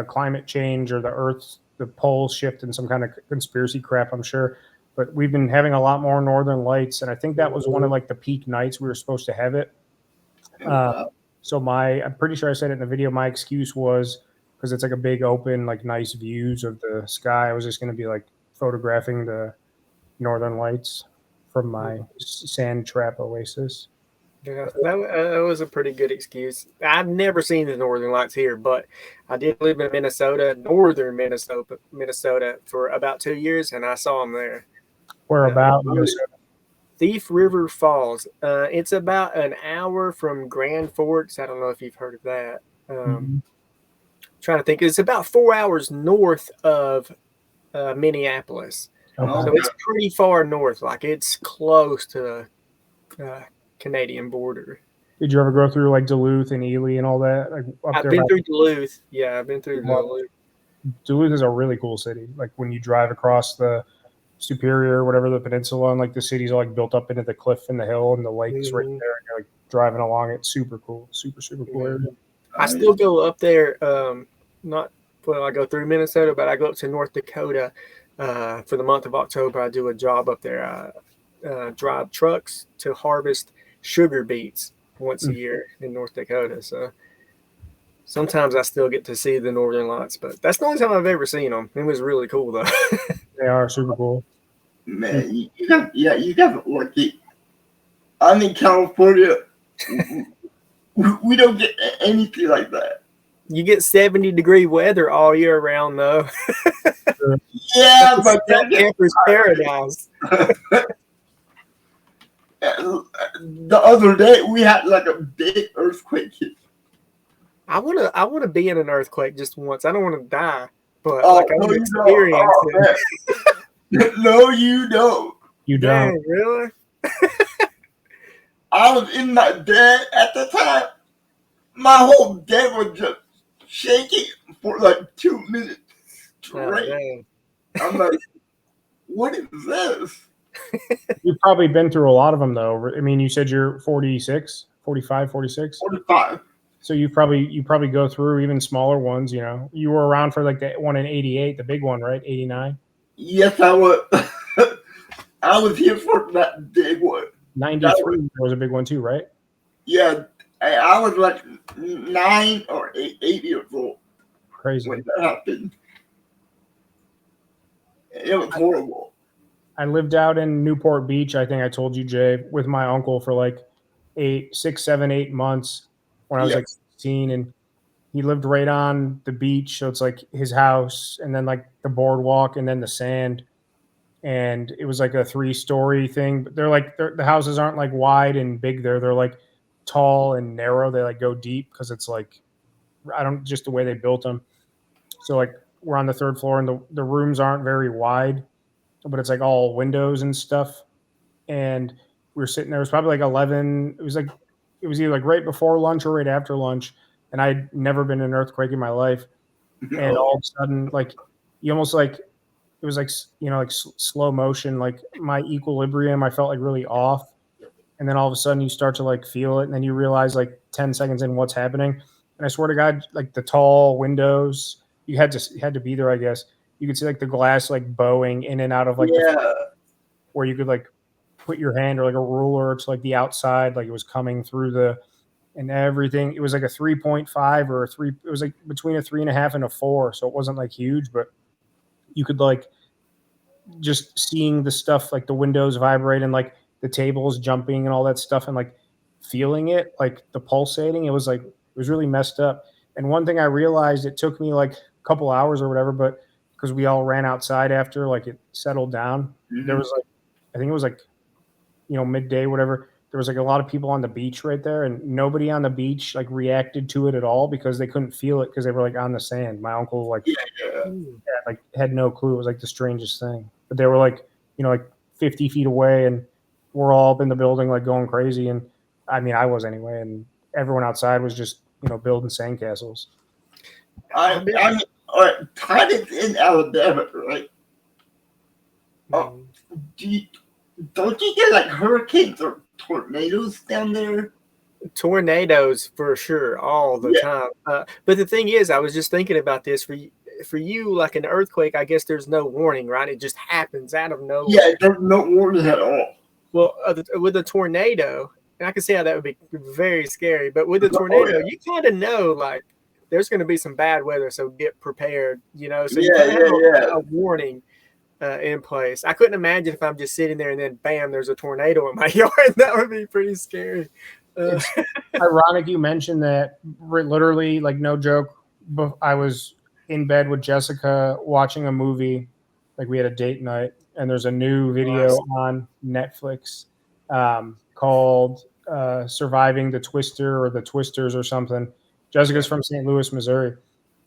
climate change or the poles shift and some kind of conspiracy crap, I'm sure. But we've been having a lot more northern lights, and I think that was one of like the peak nights we were supposed to have it. So I'm pretty sure I said it in the video, my excuse was because it's like a big open, like nice views of the sky. I was just going to be like photographing the northern lights from my sand trap oasis. Yeah, that was a pretty good excuse. I've never seen the northern lights here, but I did live in northern Minnesota for about 2 years, and I saw them there. Where about Minnesota? Thief River Falls. It's about an hour from Grand Forks. I don't know if you've heard of that. Trying to think. It's about 4 hours north of Minneapolis. Okay. So it's pretty far north. Like it's close to the Canadian border. Did you ever go through like Duluth and Ely and all that? Like I've been through Duluth. Yeah, I've been through Duluth. Duluth is a really cool city. Like when you drive across the Superior, whatever the peninsula, and like the city's all like built up into the cliff and the hill and the lake's right there, and you're like driving along it. Super cool. Super cool area. I still go up there, I go through Minnesota, but I go up to North Dakota for the month of October. I do a job up there. I drive trucks to harvest sugar beets once a year in North Dakota. So sometimes I still get to see the northern lights, but that's the only time I've ever seen them. It was really cool though. They are super cool. Man, you got lucky. I'm in California. We don't get anything like that. You get 70-degree weather all year round, though. Yeah, but camper's paradise. The other day we had like a big earthquake hit. I wanna be in an earthquake just once. I don't want to die, but Oh, like I no, want to you don't. experience it. Man. No, you don't. You don't. Dang, really? I was in my bed at the time. My whole bed was just shaking for like 2 minutes Oh, straight. dang. I'm like, what is this? You've probably been through a lot of them, though. I mean, you said you're 46, 45, 46. 45. So you probably go through even smaller ones. You know, you were around for like the one in '88, the big one, right? '89, Yes, I was. I was here for that big one. '93 was a big one too, right? Yeah, I was like 9 or 8 years old Crazy. when that happened. It was horrible. I lived out in Newport Beach. I think I told you, Jay, with my uncle for like 6, 7, 8 months when I was Yeah. like 16, and he lived right on the beach. So it's like his house, and then like the boardwalk, and then the sand. And it was like a 3-story thing. But the houses aren't like wide and big there. They're like tall and narrow. They like go deep because it's like just the way they built them. So like we're on the 3rd floor, and the rooms aren't very wide, but it's like all windows and stuff. And we were sitting there. It was probably like 11. It was either like right before lunch or right after lunch. And I'd never been in an earthquake in my life. And all of a sudden, like you almost like it was like like slow motion. Like my equilibrium, I felt like really off. And then all of a sudden, you start to like feel it, and then you realize like 10 seconds in what's happening. And I swear to God, like the tall windows, you had to be there. I guess you could see like the glass like bowing in and out of like Yeah. where you could like put your hand or like a ruler to like the outside, like it was coming through and everything. It was like a 3.5 or a 3. It was like between a 3.5 and a 4. So it wasn't like huge, but you could like just seeing the stuff, like the windows vibrate and like the tables jumping and all that stuff, and like feeling it, like the pulsating. It was really messed up. And one thing I realized, it took me like a couple hours or whatever, but because we all ran outside after like it settled down, there was like, I think it was like, midday, whatever. There was like a lot of people on the beach right there, and nobody on the beach like reacted to it at all because they couldn't feel it because they were like on the sand. My uncle like like had no clue. It was like the strangest thing. But they were like, like 50 feet away, and we're all up in the building like going crazy. And I mean, I was anyway, and everyone outside was just building sandcastles. I'm all right. Titan's in Alabama, right? Oh, don't you get like hurricanes or tornadoes down there? Tornadoes for sure all the time. But the thing is, I was just thinking about this for you, like an earthquake. I guess there's no warning, right? It just happens out of nowhere. Yeah, there's no warning at all. Well, with a tornado, and I can see how that would be very scary. But with a tornado, you kind of know like there's going to be some bad weather, so get prepared. So you kind of have a warning in place. I couldn't imagine if I'm just sitting there and then bam, there's a tornado in my yard. That would be pretty scary. It's ironic you mentioned that. Literally, like no joke, I was in bed with Jessica watching a movie. Like we had a date night, and there's a new video on Netflix called Surviving the Twister or the Twisters or something. Jessica's from St. Louis, Missouri.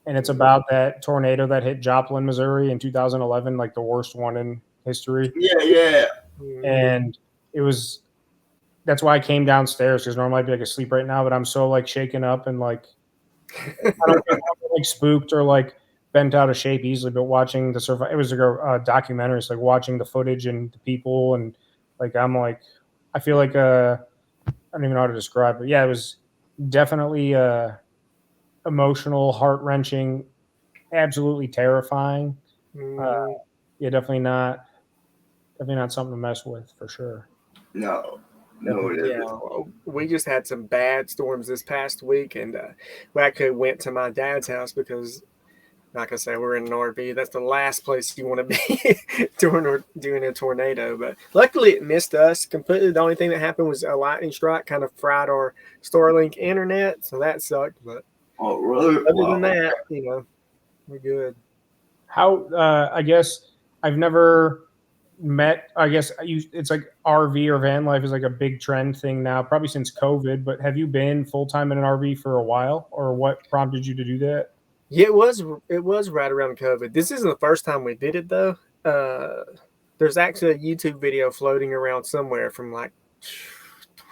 And it's about that tornado that hit Joplin, Missouri in 2011, like the worst one in history. Yeah. And that's why I came downstairs, because normally I'd be like asleep right now, but I'm so like shaken up and like, I don't get like spooked or like bent out of shape easily, but watching it was like a documentary. It's like watching the footage and the people, and like, I'm like, I feel like, I don't even know how to describe it. Yeah, it was definitely, emotional, heart-wrenching, absolutely terrifying. Yeah, definitely not something to mess with for sure. No, it isn't. Yeah, we just had some bad storms this past week, and we actually went to my dad's house because, like I said, we're in an RV. That's the last place you want to be during a tornado. But luckily, it missed us completely. The only thing that happened was a lightning strike, kind of fried our Starlink internet, so that sucked. But oh, really? Other than that, we're good. How I guess I've never met, I guess it's like RV or van life is like a big trend thing now, probably since COVID, but have you been full-time in an RV for a while, or what prompted you to do that? Yeah, it was right around COVID. This isn't the first time we did it though. There's actually a YouTube video floating around somewhere from like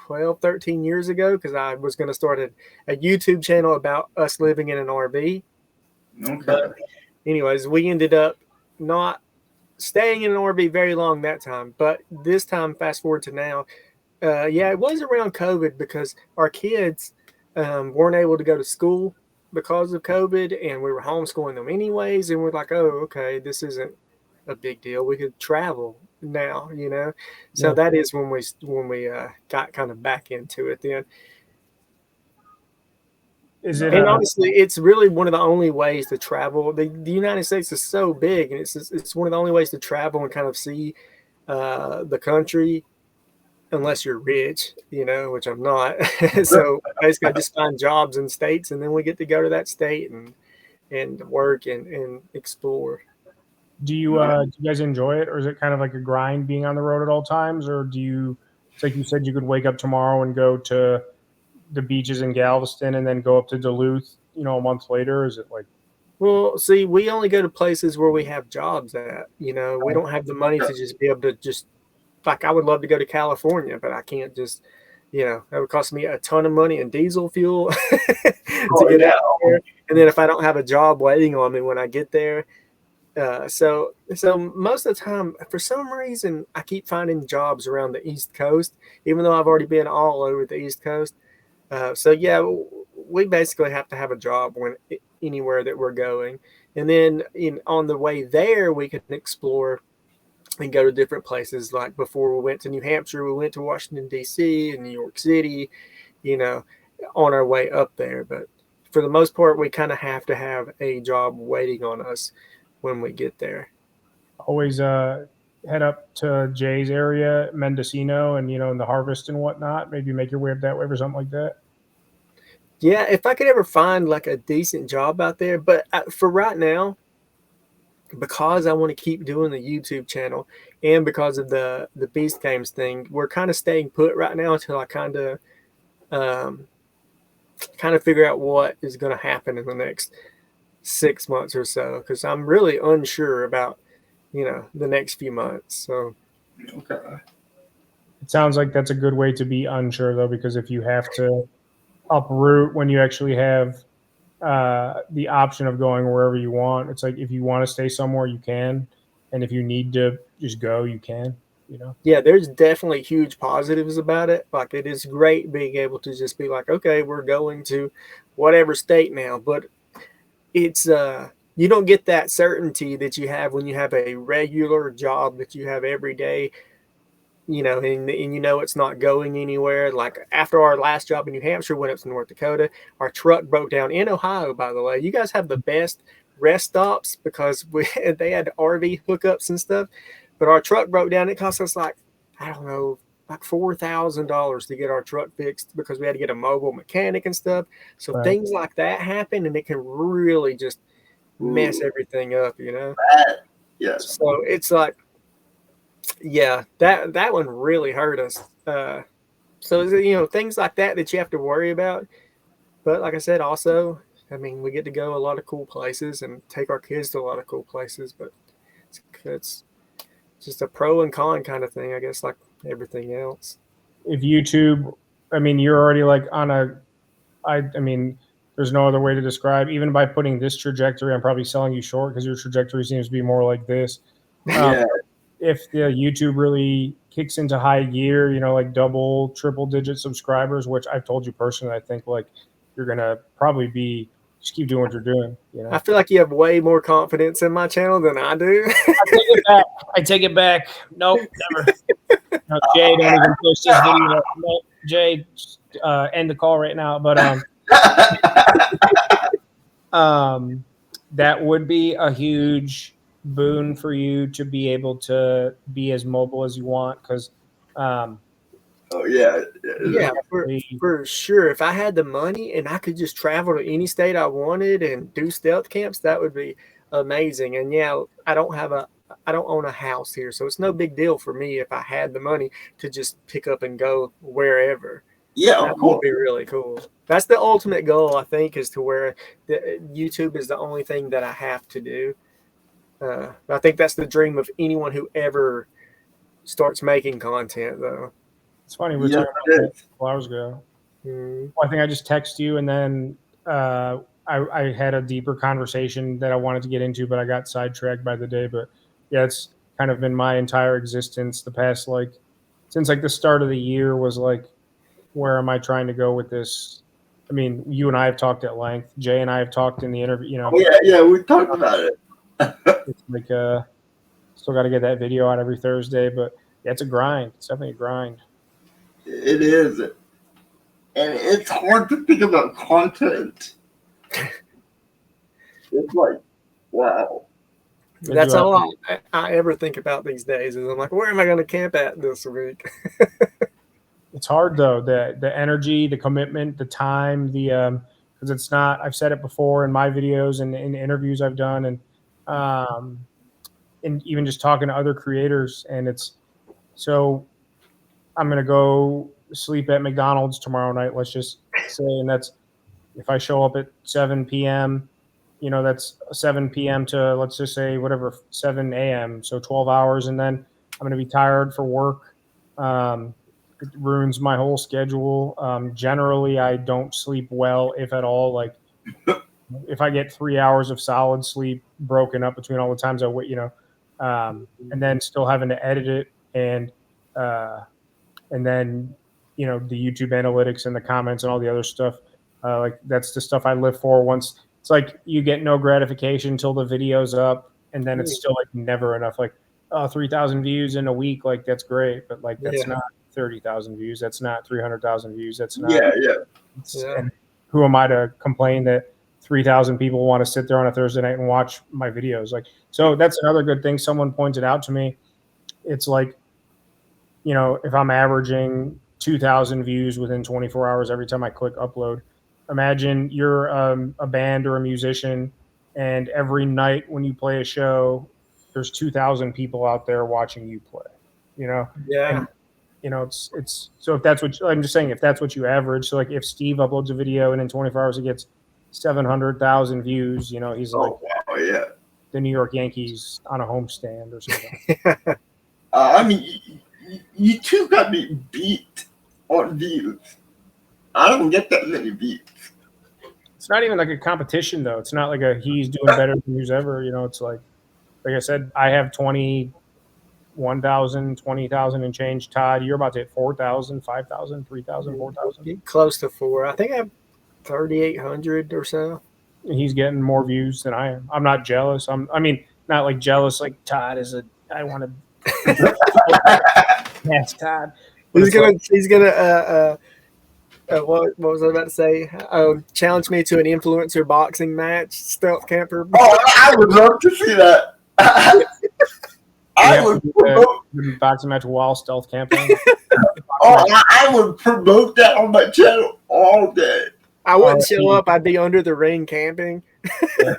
12, 13 years ago, because I was going to start a YouTube channel about us living in an RV. Okay. But anyways, we ended up not staying in an RV very long that time. But this time, fast forward to now, yeah, it was around COVID because our kids weren't able to go to school because of COVID, and we were homeschooling them anyways. And we're like, oh, okay, this isn't a big deal. We could travel now, you know. So Yeah. that is when we got kind of back into it then. Is it And honestly, it's really one of the only ways to travel. The United States is so big, and it's one of the only ways to travel and kind of see the country, unless you're rich, you know, which I'm not. So basically, I just find jobs in states, and then we get to go to that state and work and explore. do you guys enjoy it, or is it kind of like a grind being on the road at all times, or it's like you said, you could wake up tomorrow and go to the beaches in Galveston and then go up to Duluth, you know, a month later? Is it like, Well, see, we only go to places where we have jobs at. You know, we don't have the money to just be able to just, like, I would love to go to California, but I can't just, you know, that would cost me a ton of money in diesel fuel to get out there. And then if I don't have a job waiting on me when I get there. So most of the time, for some reason, I keep finding jobs around the East Coast, even though I've already been all over the East Coast. So yeah, we basically have to have a job anywhere that we're going, and then on the way there, we can explore and go to different places. Like before we went to New Hampshire, we went to Washington D.C. and New York City, you know, on our way up there. But for the most part, we kind of have to have a job waiting on us when we get there. always head up to Jay's area, Mendocino, and, you know, in the harvest and whatnot, maybe make your way up that way or something like that? Yeah, if I could ever find like a decent job out there, but for right now, because I want to keep doing the YouTube channel and because of the Beast Games thing, we're kind of staying put right now until I kind of figure out what is going to happen in the next 6 months or so, because I'm really unsure about, you know, the next few months. So Okay. It sounds like that's a good way to be unsure, though, because if you have to uproot when you actually have the option of going wherever you want, it's like if you want to stay somewhere, you can, and if you need to just go, you can. You know. yeah, there's definitely huge positives about it. Like it is great being able to just be like, okay, we're going to whatever state now, but it's you don't get that certainty that you have when you have a regular job that you have every day, you know, and you know it's not going anywhere. Like after our last job in New Hampshire, went up to North Dakota, our truck broke down in Ohio, by the way. You guys have the best rest stops because they had RV hookups and stuff, but our truck broke down. It cost us like, I don't know, like $4,000 to get our truck fixed because we had to get a mobile mechanic and stuff. So Right. things like that happen, and it can really just mess everything up, you know? Yes. So it's like, yeah, that one really hurt us. So, you know, things like that you have to worry about. But like I said, also, I mean, we get to go a lot of cool places and take our kids to a lot of cool places, but it's just a pro and con kind of thing, I guess, like everything else. If YouTube, I mean, you're already like on I mean, there's no other way to describe, even by putting this trajectory, I'm probably selling you short because your trajectory seems to be more like this. Yeah. If the YouTube really kicks into high gear, you know, like double, triple digit subscribers, which I've told you personally, I think like you're going to probably just keep doing what you're doing. You know, I feel like you have way more confidence in my channel than I do. I take it back. Nope, never. No, Jay, don't even post this video. No, Jay, end the call right now. But that would be a huge boon for you to be able to be as mobile as you want, because Oh yeah. Yeah, for sure. If I had the money and I could just travel to any state I wanted and do stealth camps, that would be amazing. And yeah, I don't have I don't own a house here, so it's no big deal for me if I had the money to just pick up and go wherever. Yeah, That of would course. be really cool. That's the ultimate goal, I think, is to where YouTube is the only thing that I have to do. I think that's the dream of anyone who ever starts making content, though. It's funny, we were Yeah, talking it about that is. a couple hours ago. Mm. Well, I think I just texted you, and then I had a deeper conversation that I wanted to get into, but I got sidetracked by the day. But yeah, it's kind of been my entire existence the past, like, since like the start of the year was like, where am I trying to go with this? I mean, you and I have talked at length. Jay and I have talked in the interview. You know, Oh, yeah, we talked about it. it's like still got to get that video out every Thursday, but yeah, it's a grind. It's definitely a grind. It is. And it's hard to think about content. It's like, wow. That's all I ever think about these days is I'm like, where am I going to camp at this week? It's hard though, the energy, the commitment, the time, the because it's not. I've said it before in my videos and in interviews I've done, and even just talking to other creators, and it's so. I'm gonna go sleep at McDonald's tomorrow night. Let's just say, and that's if I show up at 7 p.m. You know, that's 7 p.m. to, let's just say, whatever, 7 a.m. So 12 hours, and then I'm gonna be tired for work. It ruins my whole schedule. Generally, I don't sleep well, if at all. Like, if I get 3 hours of solid sleep broken up between all the times I wait, and then still having to edit it uh, and then the YouTube analytics and the comments and all the other stuff. Like that's the stuff I live for. Once it's like you get no gratification until the video's up, and then it's still like never enough. Like 3,000 views in a week, like that's great, but like that's not 30,000 views. That's not 300,000 views. That's not. Yeah. And who am I to complain that 3,000 people want to sit there on a Thursday night and watch my videos? Like, so that's another good thing someone pointed out to me. It's like, if I'm averaging 2,000 views within 24 hours every time I click upload, imagine you're a band or a musician, and every night when you play a show, there's 2,000 people out there watching you play. Yeah. And, it's so if that's what I'm just saying, if that's what you average, so like if Steve uploads a video and in 24 hours he gets 700,000 views, he's like, wow, yeah, the New York Yankees on a homestand or something. I mean, you two got me beat on views. I don't get that many views. It's not even like a competition though. It's not like he's doing better than who's ever. It's like I said, I have 21,000, 20,000 and change. Todd, you're about to hit 4,000, 5,000, 3,000, 4,000. Close to 4. I think I have 3,800 or so. He's getting more views than I am. I'm not jealous. Not like jealous. Like Todd is I want to. Yes, Todd. He's gonna. What was I about to say? Challenge me to an influencer boxing match, Stealth Camper. Oh, I would love to see that. I would promote boxing match while stealth camping. I would promote that on my channel all day. I wouldn't show up. I'd be under the ring camping. Yeah.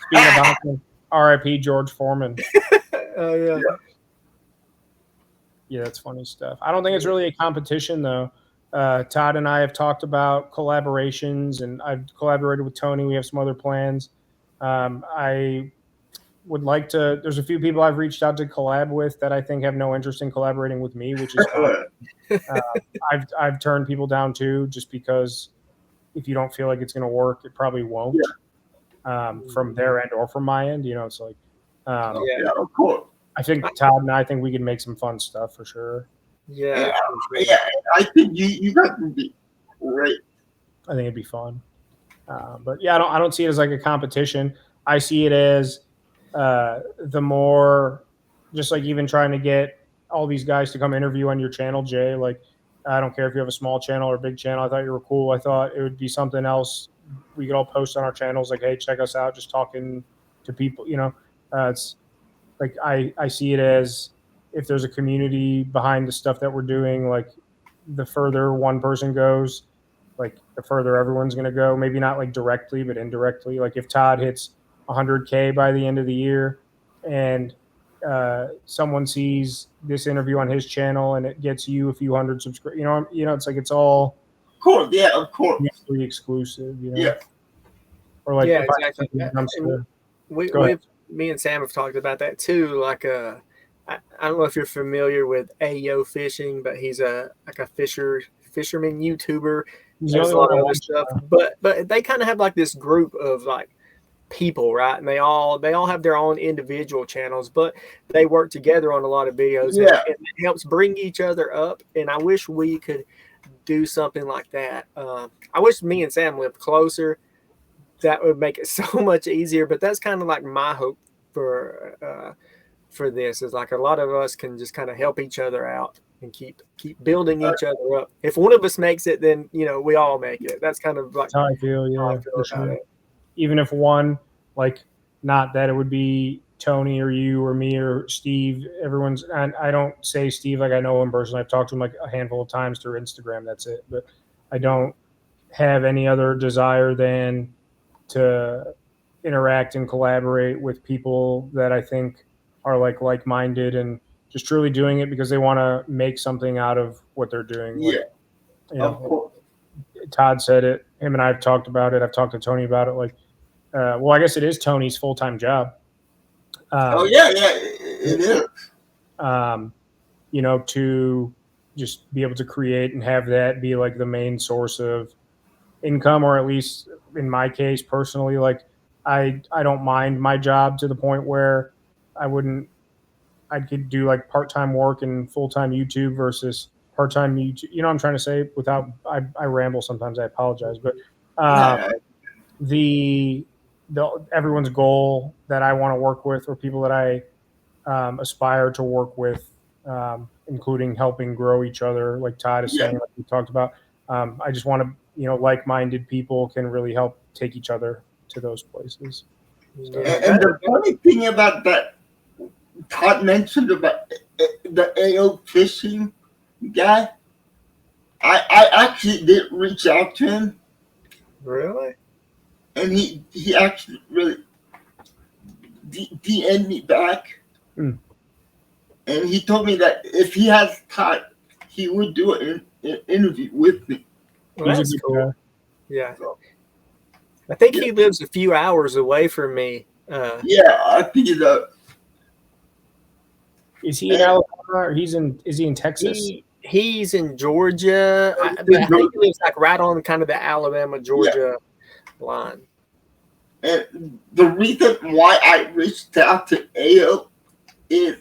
Speaking of boxing, R.I.P. George Foreman. Oh yeah. Yeah, that's funny stuff. I don't think it's really a competition though. Todd and I have talked about collaborations, and I've collaborated with Tony. We have some other plans. I would like to. There's a few people I've reached out to collab with that I think have no interest in collaborating with me, which is fine. I've turned people down too, just because if you don't feel like it's going to work, it probably won't. From their end or from my end, it's like. Yeah, of course. I think Todd and I think we can make some fun stuff for sure. Yeah, I think you guys would be great. I think it'd be fun. But yeah, I don't see it as like a competition. I see it as the more, just like even trying to get all these guys to come interview on your channel, Jay. Like, I don't care if you have a small channel or a big channel. I thought you were cool. I thought it would be something else we could all post on our channels. Like, hey, check us out. Just talking to people. It's like I see it as, if there's a community behind the stuff that we're doing, like the further one person goes, like the further everyone's going to go. Maybe not like directly, but indirectly. Like if Todd hits 100K by the end of the year, and someone sees this interview on his channel and it gets you a few hundred subscribers. It's like it's all Of course, yeah, of course. mutually exclusive. Yeah. Or like Yeah, exactly. Me and Sam have talked about that too. Like I don't know if you're familiar with Ayo Fishing, but he's a fisherman YouTuber. There's a lot of other stuff, but they kind of have like this group of like people, right? And they all have their own individual channels, but they work together on a lot of videos. Yeah. And it helps bring each other up. And I wish we could do something like that. I wish me and Sam lived closer. That would make it so much easier. But that's kind of like my hope for this, is like a lot of us can just kind of help each other out and keep building each other up. If one of us makes it, then we all make it. That's kind of like that's how I feel. Yeah, for sure. Even if one, like, not that it would be Tony or you or me or Steve, everyone's, and I don't say Steve like I know him personally. I've talked to him like a handful of times through Instagram. That's it. But I don't have any other desire than to interact and collaborate with people that I think are like-minded and just truly doing it because they want to make something out of what they're doing. Yeah. Of course. Todd said it. Him and I have talked about it. I've talked to Tony about it. Like, well, I guess it is Tony's full-time job. It is. To just be able to create and have that be like the main source of income, or at least in my case personally, like I don't mind my job to the point where I could do like part-time work and full-time YouTube versus part-time YouTube. You know what I'm trying to say? Without, I ramble sometimes. I apologize, but the everyone's goal that I want to work with, or people that I aspire to work with, including helping grow each other, like Todd is saying, like we talked about. I just want to, like-minded people can really help take each other to those places. So, and the funny thing about that, Todd mentioned about the AO fishing guy, I actually did reach out to him. Really? And he actually really DM'd me back. And he told me that if he has time, he would do an interview with me. Well, that's cool. Yeah. I think he lives a few hours away from me. I think he does. Is he in Alabama, or is he in Texas? He's in Georgia. I think he lives like right on kind of the Alabama-Georgia line. And the reason why I reached out to AO is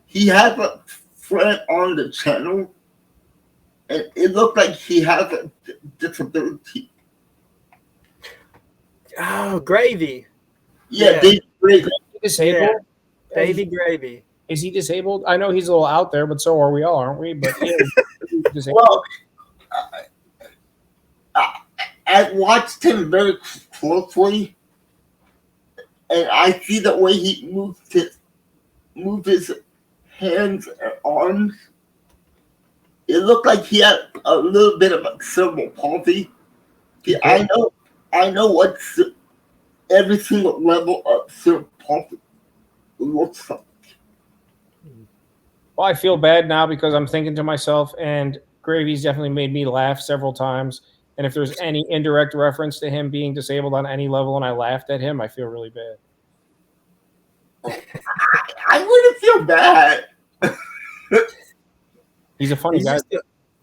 he has a friend on the channel, and it looked like he has a disability. Oh, Gravy. Yeah. Davey Gravy. Disabled? Yeah. Davey Gravy. Is he disabled? I know he's a little out there, but so are we all, aren't we? But well, I watched him very closely, and I see the way he moves his hands and arms. It looked like he had a little bit of a cerebral palsy. Okay. I know what every single level of cerebral palsy looks like. Well, I feel bad now because I'm thinking to myself, and Gravy's definitely made me laugh several times. And if there's any indirect reference to him being disabled on any level and I laughed at him, I feel really bad. I wouldn't feel bad. He's a funny guy.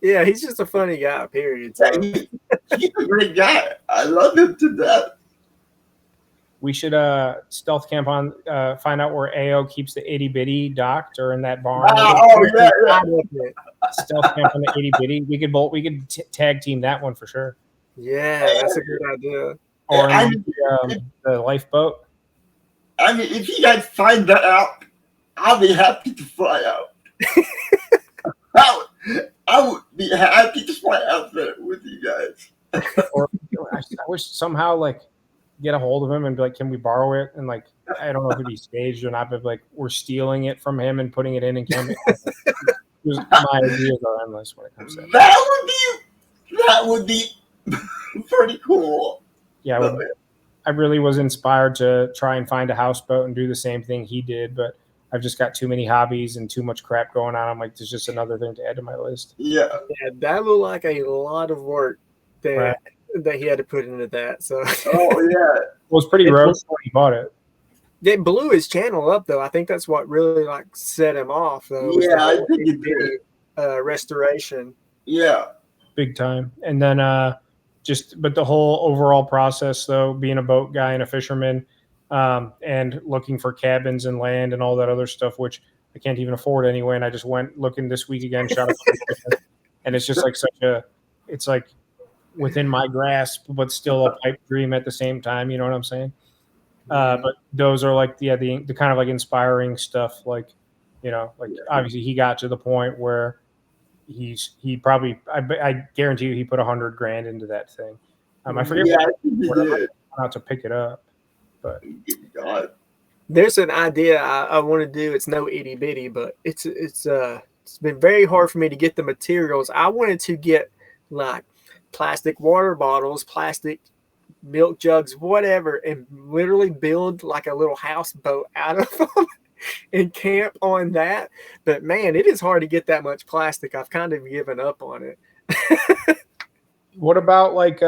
He's just a funny guy, period. So. He's a great guy. I love him to death. We should stealth camp on, find out where AO keeps the itty bitty docked or in that barn. Stealth camp on the itty bitty. We could tag team that one for sure. Yeah, that's a good idea. Or the lifeboat. I mean, if you guys find that out, I'll be happy to fly out. I would be happy to fly out there with you guys. Or I wish somehow get a hold of him and be like, can we borrow it? And I don't know if it'd be staged or not, but we're stealing it from him and putting it in Campin. My ideas are endless when it comes to that would be pretty cool. Yeah, I really was inspired to try and find a houseboat and do the same thing he did, but I've just got too many hobbies and too much crap going on. I'm like, there's just another thing to add to my list. Yeah. That looked like a lot of work that he had to put into that. So Oh yeah. Well, it's pretty rough when he bought it. It blew his channel up, though. I think that's what really like set him off, though. Yeah, I think it did. Restoration. Yeah. Big time. And then but the whole overall process, though, being a boat guy and a fisherman, and looking for cabins and land and all that other stuff, which I can't even afford anyway. And I just went looking this week again, shot a and it's just like it's like within my grasp, but still a pipe dream at the same time. You know what I'm saying? But those are like the kind of like inspiring stuff. Like, obviously he got to the point where he probably, I guarantee you he put $100,000 into that thing. I forget how to pick it up, but there's an idea I want to do. It's no itty bitty, but it's been very hard for me to get the materials. I wanted to get like plastic water bottles, plastic milk jugs, whatever, and literally build like a little houseboat out of them and camp on that. But man, it is hard to get that much plastic. I've kind of given up on it. What about like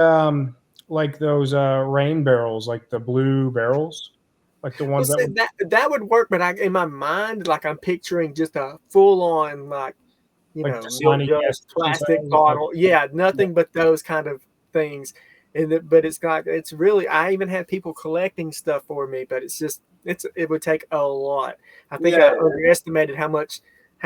those rain barrels, like the blue barrels, like the ones that would work? But in my mind, like I'm picturing just a full on like milk jug, plastic bottle. Yeah, nothing but those kind of things. But it's really, I even have people collecting stuff for me, but it would take a lot. I think I underestimated how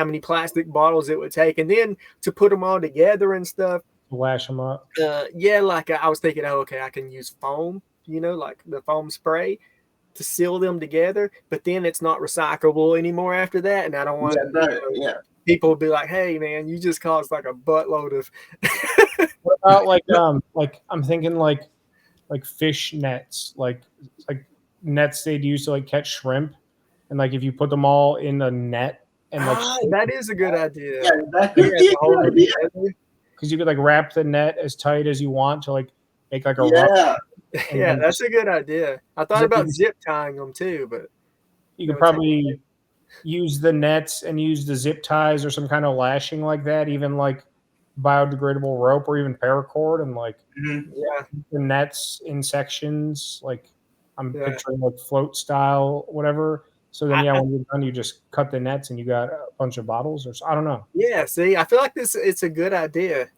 many plastic bottles it would take, and then to put them all together and stuff. Lash them up. Like I was thinking, okay, I can use foam, like the foam spray to seal them together, but then it's not recyclable anymore after that, and I don't want people to be like, hey man, you just caused like a buttload of What about like I'm thinking like fish nets, like nets they'd use to like catch shrimp, and like if you put them all in a net and that is a good idea. Yeah, that could be a good idea. Because you could like wrap the net as tight as you want to like make like a yeah, that's a good idea. I thought about zip tying them too, but you could probably use the nets and use the zip ties or some kind of lashing like that, even like biodegradable rope or even paracord, and like the nets in sections, like I'm picturing like float style, whatever. So then when you're done, you just cut the nets and you got a bunch of bottles, or I don't know. Yeah, see, I feel like it's a good idea.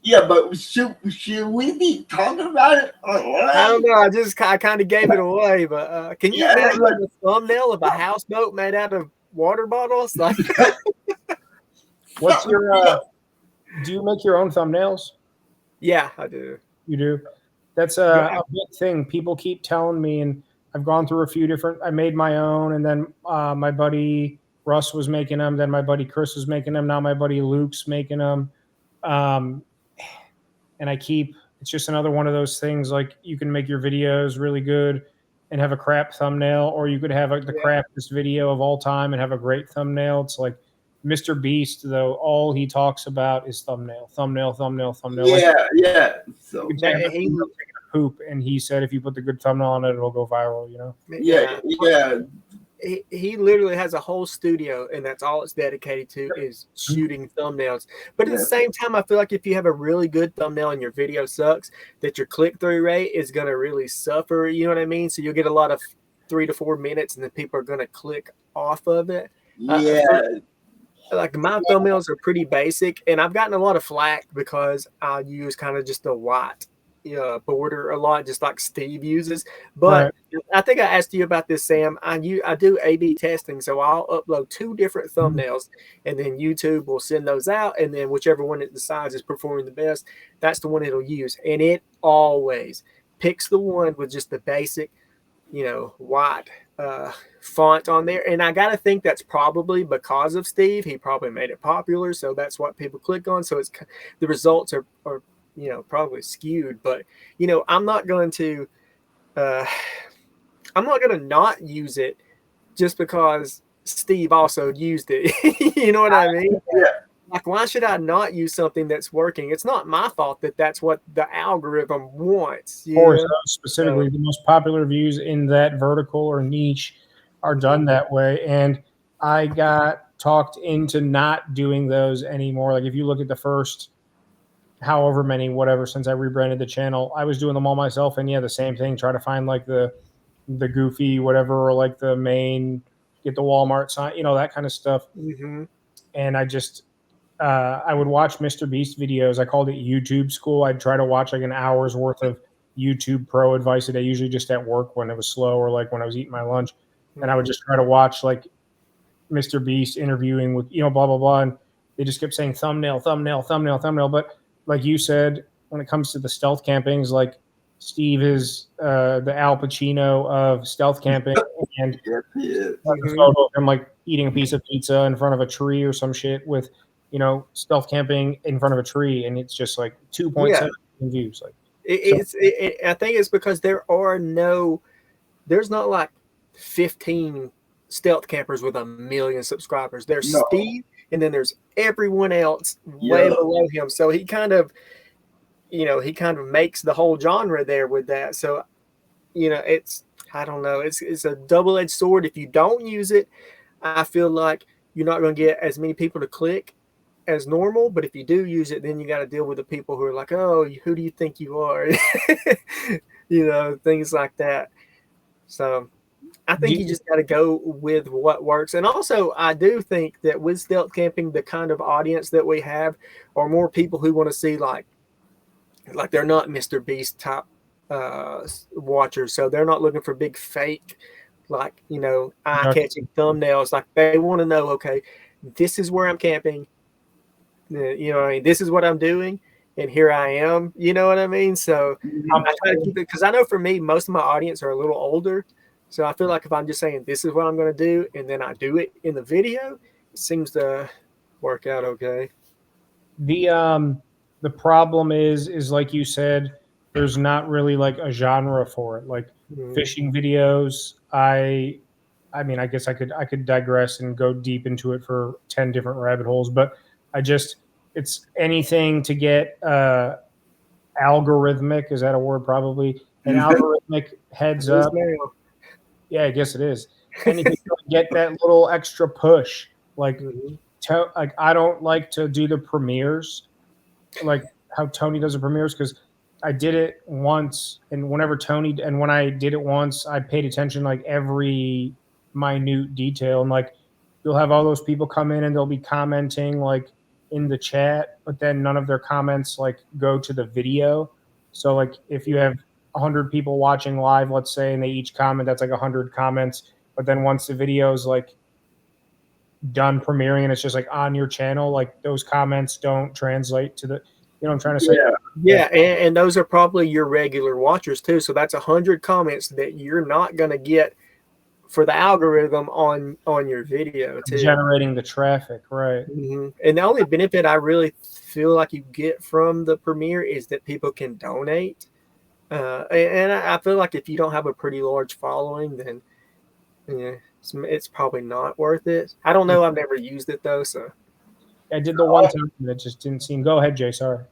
Yeah, but should we be talking about it online? I don't know. I kind of gave it away, but can you imagine a thumbnail of a houseboat made out of water bottles? Like, what's your? Do you make your own thumbnails? Yeah, I do. You do? That's a big thing. People keep telling me, and I've gone through a few different. I made my own, and then my buddy Russ was making them. Then my buddy Chris was making them. Now my buddy Luke's making them. And it's just another one of those things. Like you can make your videos really good and have a crap thumbnail, or you could have the crappiest video of all time and have a great thumbnail. It's like Mr. Beast, though, all he talks about is thumbnail. Yeah. So he's taking a poop, and he said if you put the good thumbnail on it, it'll go viral. Yeah. He literally has a whole studio, and that's all it's dedicated to is shooting thumbnails. But at the same time, I feel like if you have a really good thumbnail and your video sucks, that your click-through rate is going to really suffer. You know what I mean? So you'll get a lot of 3 to 4 minutes, and then people are going to click off of it. Like my thumbnails are pretty basic, and I've gotten a lot of flack because I use kind of just a white border a lot, just like Steve uses. But I think I asked you about this, Sam. I do A/B testing, so I'll upload 2 different thumbnails, and then YouTube will send those out, and then whichever one it decides is performing the best, that's the one it'll use, and it always picks the one with just the basic, white font on there. And I gotta think that's probably because of Steve. He probably made it popular, so that's what people click on. So it's the results are probably skewed. But I'm not going to not use it just because Steve also used it. You know what I mean? Yeah. Like, why should I not use something that's working? It's not my fault that that's what the algorithm wants. Or specifically, the most popular views in that vertical or niche are done that way. And I got talked into not doing those anymore. Like if you look at the first however many, whatever, since I rebranded the channel, I was doing them all myself. And yeah, the same thing, try to find like the goofy, whatever, or like the main, get the Walmart sign, you know, that kind of stuff. Mm-hmm. And I would watch Mr. Beast videos. I called it YouTube school. I'd try to watch like an hour's worth of YouTube pro advice a day, usually just at work when it was slow or like when I was eating my lunch. And I would just try to watch like Mr. Beast interviewing with, you know, blah, blah, blah. And they just kept saying thumbnail, thumbnail, thumbnail, thumbnail. But like you said, when it comes to the stealth campings, like Steve is the Al Pacino of stealth camping. And a photo of him like eating a piece of pizza in front of a tree or some shit with, you know, stealth camping in front of a tree. And it's just like 2.7 million views. Like I think it's because there's not like 15 stealth campers with 1 million subscribers. There's Steve, and then there's everyone else way below him. So he kind of makes the whole genre there with that. So, you know, I don't know. It's a double-edged sword. If you don't use it, I feel like you're not going to get as many people to click as normal. But if you do use it, then you got to deal with the people who are like, oh, who do you think you are? You know, things like that. So I think you just got to go with what works. And also, I do think that with stealth camping, the kind of audience that we have are more people who want to see like they're not Mr. Beast type watchers. So they're not looking for big fake, like, you know, eye-catching thumbnails. Like they want to know, okay, this is where I'm camping. You know what I mean? This is what I'm doing. And here I am. You know what I mean? So I try to keep it, because I know for me, most of my audience are a little older. So I feel like if I'm just saying this is what I'm going to do, and then I do it in the video, it seems to work out okay. The problem is like you said, there's not really like a genre for it. Like fishing videos, I mean, I guess I could digress and go deep into it for 10 different rabbit holes, but it's anything to get algorithmic. Is that a word? Probably an algorithmic heads up. Yeah, I guess it is. Anything to get that little extra push. Like, like I don't like to do the premieres, like how Tony does the premieres, because I did it once, and when I did it once, I paid attention like every minute detail, and like you'll have all those people come in and they'll be commenting like in the chat, but then none of their comments like go to the video. So like if you have 100 people watching live, let's say, and they each comment, that's like 100 comments. But then once the video is like done premiering and it's just like on your channel, like those comments don't translate to the, you know what I'm trying to say? Yeah. And those are probably your regular watchers too. So that's 100 comments that you're not going to get for the algorithm on your video too. Generating the traffic, right? And the only benefit I really feel like you get from the premiere is that people can donate. And I feel like if you don't have a pretty large following, then it's probably not worth it. I don't know. I've never used it though. So I did the one time and it just didn't seem. Go ahead, Jay. Sorry.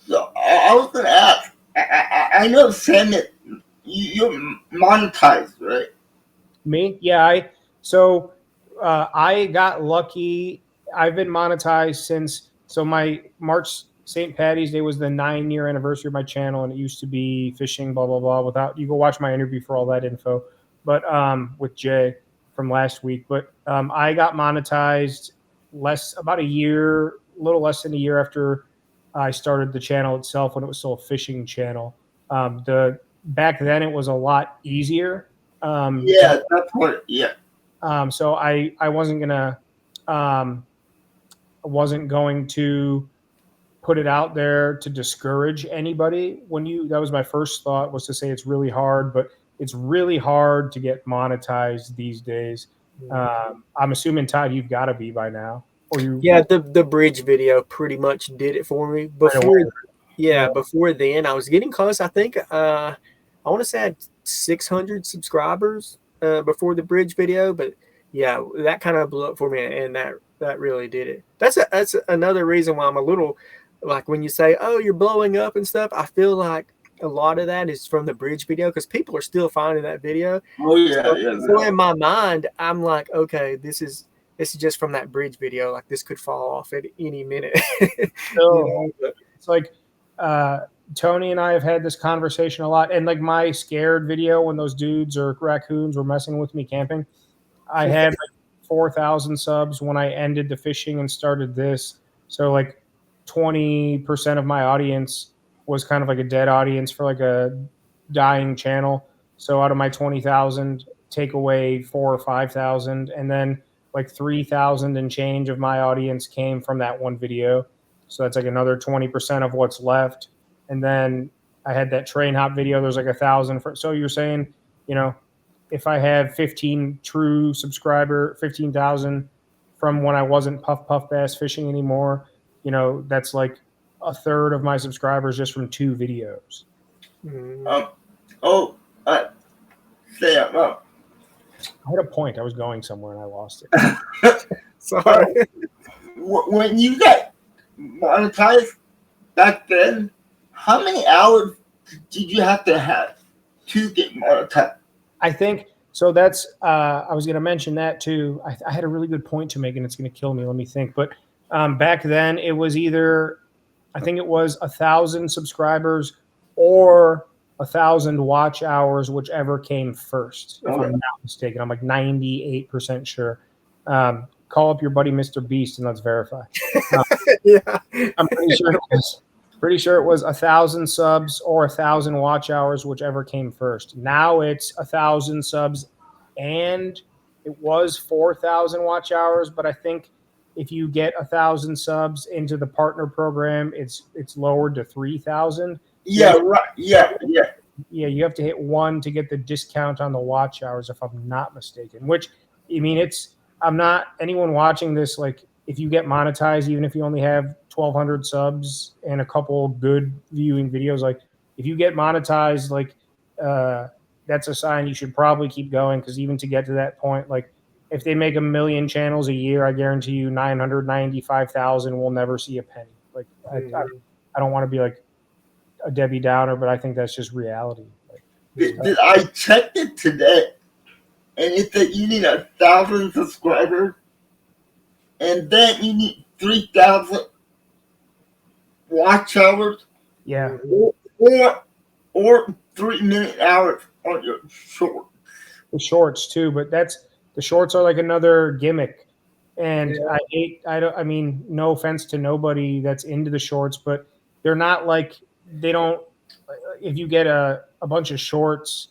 So I was going to ask. I know, Sam, that you're monetized, right? Me? Yeah. I got lucky. I've been monetized since my March St. Patty's Day was the 9-year anniversary of my channel, and it used to be fishing, blah, blah, blah. You go watch my interview for all that info. But with Jay from last week. But I got monetized about a little less than a year after I started the channel itself, when it was still a fishing channel. Back then it was a lot easier. That's what. Yeah. So I wasn't going to put it out there to discourage anybody. That was my first thought, was to say it's really hard, but it's really hard to get monetized these days. I'm assuming, Todd, you've got to be by now. Yeah, the bridge video pretty much did it for me. Before then, I was getting close. I think I want to say I had 600 subscribers before the bridge video, but yeah, that kind of blew up for me, and that really did it. That's another reason why I'm a little like, when you say, "Oh, you're blowing up" and stuff, I feel like a lot of that is from the bridge video because people are still finding that video. Oh yeah, So in my mind, I'm like, okay, this is just from that bridge video. Like this could fall off at any minute. So it's like Tony and I have had this conversation a lot. And like my scared video when those dudes or raccoons were messing with me camping, I had like 4,000 subs when I ended the fishing and started this. So like 20% of my audience was kind of like a dead audience for like a dying channel. So out of my 20,000, take away 4,000 or 5,000, and then like 3,000 and change of my audience came from that one video. So that's like another 20% of what's left. And then I had that train hop video. There's like 1,000. So you're saying, you know, if I have 15 true 15,000 from when I wasn't puff bass fishing anymore, you know, that's like a third of my subscribers just from 2 videos. Sam, I had a point. I was going somewhere and I lost it. Sorry. When you got monetized back then, how many hours did you have to get monetized? I think so. That's I was going to mention that too. I had a really good point to make, and it's going to kill me. Let me think. But back then, it was either I think it was 1,000 subscribers or 1,000 watch hours, whichever came first. If I'm not mistaken, I'm like 98% sure. Call up your buddy Mr. Beast and let's verify. Yeah, I'm pretty sure it was 1,000 subs or 1,000 watch hours, whichever came first. Now it's 1,000 subs, and it was 4,000 watch hours. But I think if you get 1,000 subs into the partner program, it's lowered to 3,000. Yeah, right. Yeah. Yeah, you have to hit 1 to get the discount on the watch hours, if I'm not mistaken. Which, I mean, I'm not anyone watching this. Like, if you get monetized, even if you only have 1,200 subs and a couple good viewing videos, like if you get monetized, like that's a sign you should probably keep going. Because even to get to that point, like if they make 1 million channels a year, I guarantee you 995,000 will never see a penny. Like I don't want to be like a Debbie Downer, but I think that's just reality. Did I checked it today, and it said you need 1,000 subscribers, and then you need 3,000 watch hours. Yeah. Or 3-minute hours on your short. The shorts too, but the shorts are like another gimmick. And I mean, no offense to nobody that's into the shorts, but they're not like, if you get a bunch of shorts,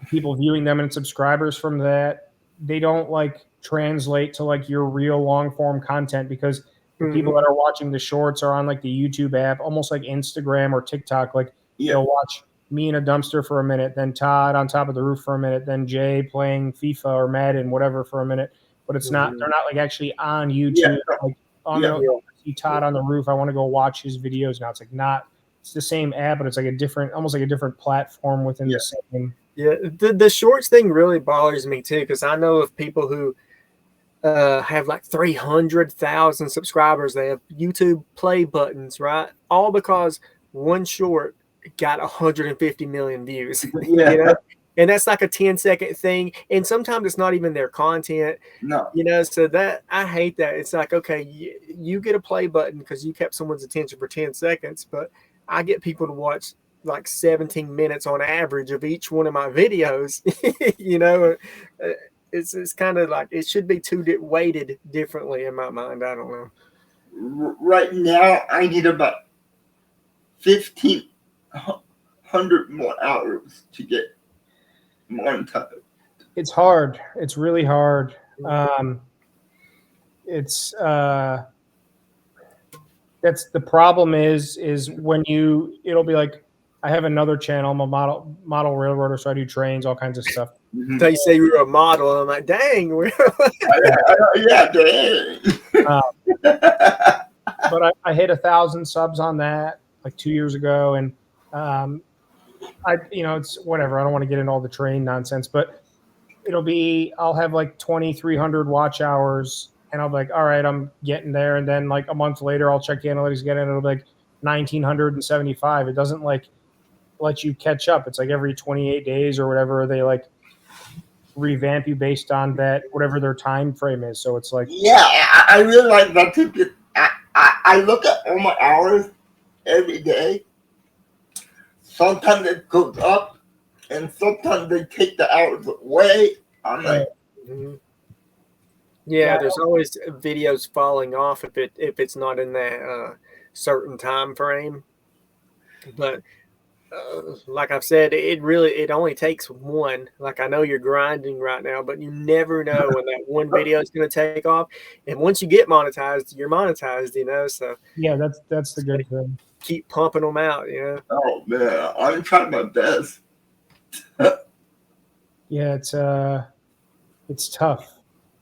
people viewing them and subscribers from that, they don't like translate to like your real long form content, because the people that are watching the shorts are on like the YouTube app, almost like Instagram or TikTok. Like they'll watch me in a dumpster for a minute, then Todd on top of the roof for a minute, then Jay playing FIFA or Madden, whatever, for a minute. But it's not, they're not like actually on YouTube. Like see Todd on the roof, I want to go watch his videos now. It's like it's the same app, but it's like almost like a different platform within the same. Yeah, the shorts thing really bothers me too, because I know of people who have like 300,000 subscribers. They have YouTube play buttons, right? All because one short got 150 million views. You know? And that's like a 10-second thing. And sometimes it's not even their content. No. You know, so that I hate that. It's like, okay, you get a play button because you kept someone's attention for 10 seconds, but I get people to watch like 17 minutes on average of each one of my videos. You know, it's kind of like it should be weighted differently in my mind. I don't know. Right now, I need about 1,500 more hours to get monetized. It's hard. It's really hard. That's the problem is when it'll be like, I have another channel. I'm a model railroader, so I do trains, all kinds of stuff. They say you're a model, and I'm like, dang. Dang. But I hit 1,000 subs on that like 2 years ago, and it's whatever. I don't want to get into all the train nonsense, but I'll have like 2,300 watch hours, and I'll be like, all right, I'm getting there. And then like a month later, I'll check the analytics again, and it'll be like 1,975. It doesn't like, let you catch up. It's like every 28 days or whatever, they like revamp you based on that, whatever their time frame is. So it's like, Yeah, I really like that too. I look at all my hours every day. Sometimes it goes up, and sometimes they take the hours away. I'm like, yeah, there's always videos falling off if it's not in that certain time frame. But like I've said, it only takes one. Like, I know you're grinding right now, but you never know when that one video is going to take off. And once you get monetized, you're monetized, you know. So yeah, that's the good thing. Keep pumping them out, you know. oh man, I'm trying my best. Yeah, it's tough.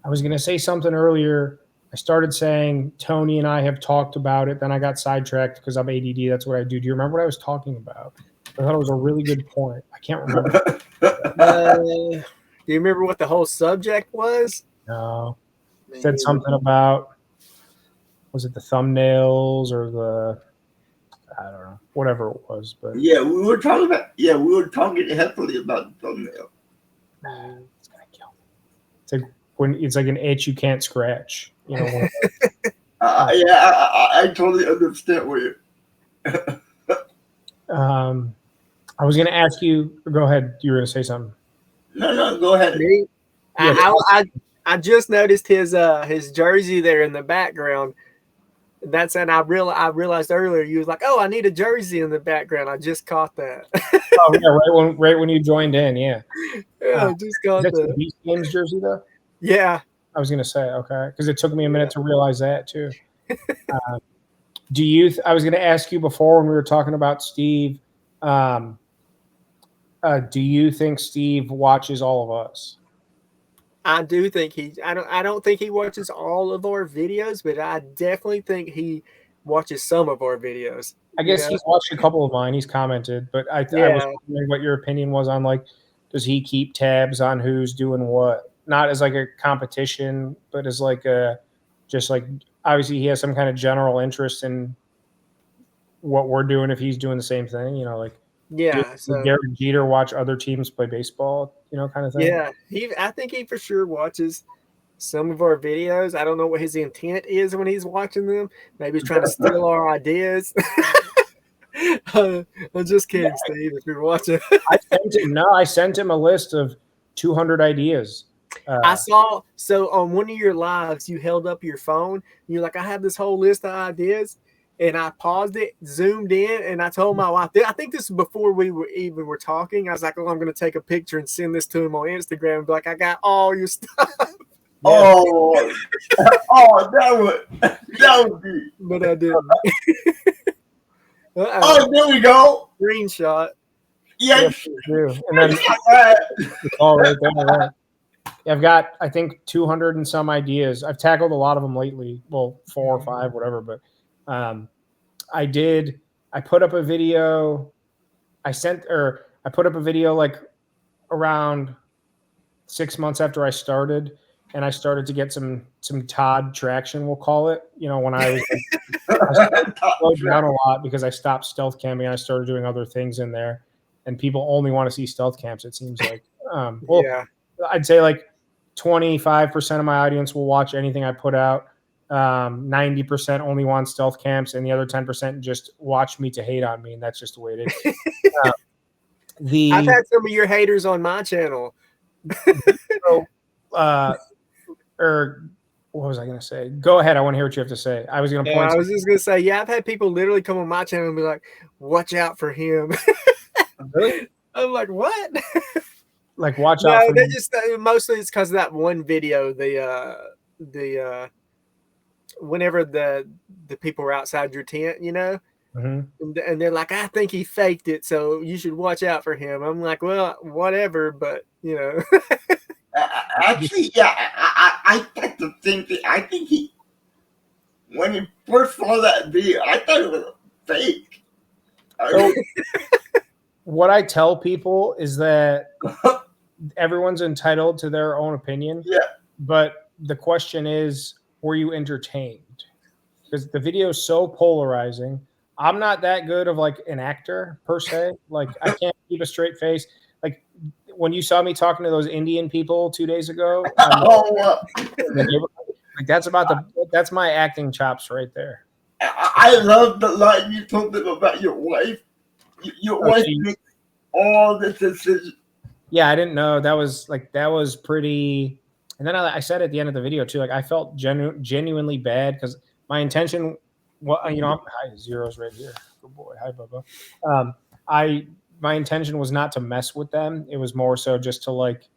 I was gonna say something earlier. I started saying Tony and I have talked about it. Then I got sidetracked because I'm ADD. That's what I do. Do you remember what I was talking about? I thought it was a really good point. I can't remember. Do you remember what the whole subject was? No. Said something about, was it the thumbnails or the, I don't know, whatever it was. But yeah, we were talking heavily about the thumbnail. It's gonna kill me. It's like when it's like an itch you can't scratch. You know. I totally understand what you're. I was going to ask you. Go ahead. You were going to say something. No, go ahead. Me? I just noticed his jersey there in the background. That's and I realized earlier you was like, oh, I need a jersey in the background. I just caught that. Oh yeah, right when you joined in, yeah. Yeah, I just got that. The Beast Games jersey though. Yeah, I was gonna say okay because it took me a minute to realize that too. Do you? I was gonna ask you before when we were talking about Steve. Do you think Steve watches all of us? I do think I don't think he watches all of our videos, but I definitely think he watches some of our videos. I guess he's watched a couple of mine. He's commented, but I was wondering what your opinion was on, like, does he keep tabs on who's doing what? Not as like a competition, but as like just like obviously he has some kind of general interest in what we're doing if he's doing the same thing, you know, like so Derek Jeter watch other teams play baseball, you know, kind of thing. Yeah, I think he for sure watches some of our videos. I don't know what his intent is when he's watching them. Maybe he's trying to steal our ideas. I'm just kidding, Steve, if you're watching. I sent him a list of 200 ideas. I saw, so on one of your lives, you held up your phone. And you're like, I have this whole list of ideas. And I paused it, zoomed in, and I told my wife, I think this is before we were talking. I was like, oh, I'm going to take a picture and send this to him on Instagram and be like, I got all your stuff. Oh, that would be. But I didn't. Oh, there we go. Screenshot. Yes. And then it's all right there. Right? I've got, I think, 200 and some ideas. I've tackled a lot of them lately. Well, 4 or 5, whatever. But I put up a video. I put up a video like around 6 months after I started, and I started to get some Todd traction, we'll call it. You know, when I slowed down a lot because I stopped stealth camping. I started doing other things in there, and people only want to see stealth camps. It seems like, I'd say like 25% of my audience will watch anything I put out. 90% only want stealth camps, and the other 10% just watch me to hate on me, and that's just the way it is. I've had some of your haters on my channel. Or what was I going to say? Go ahead. I want to hear what you have to say. I was going to point. I was just going to say, I've had people literally come on my channel and be like, "Watch out for him." Really? I'm like, what? Like, watch out. They just mostly it's because of that one video. The whenever the people were outside your tent, you know, and they're like, I think he faked it, so you should watch out for him. I'm like, well, whatever, but you know. Actually, I thought the same thing. I think when he first saw that video, I thought it was fake. What I tell people is that everyone's entitled to their own opinion. Yeah. But the question is, were you entertained? Because the video is so polarizing. I'm not that good of like an actor per se. Like I can't keep a straight face. Like when you saw me talking to those Indian people 2 days ago, like that's my acting chops right there. I love the line you told them about your wife. Your wife makes all the decisions. Yeah, I didn't know that was pretty. And then I said at the end of the video too, like I felt genuinely bad because my intention, well, hi, Zero's right here. Good boy, hi Bubba. My intention was not to mess with them. It was more so just to like,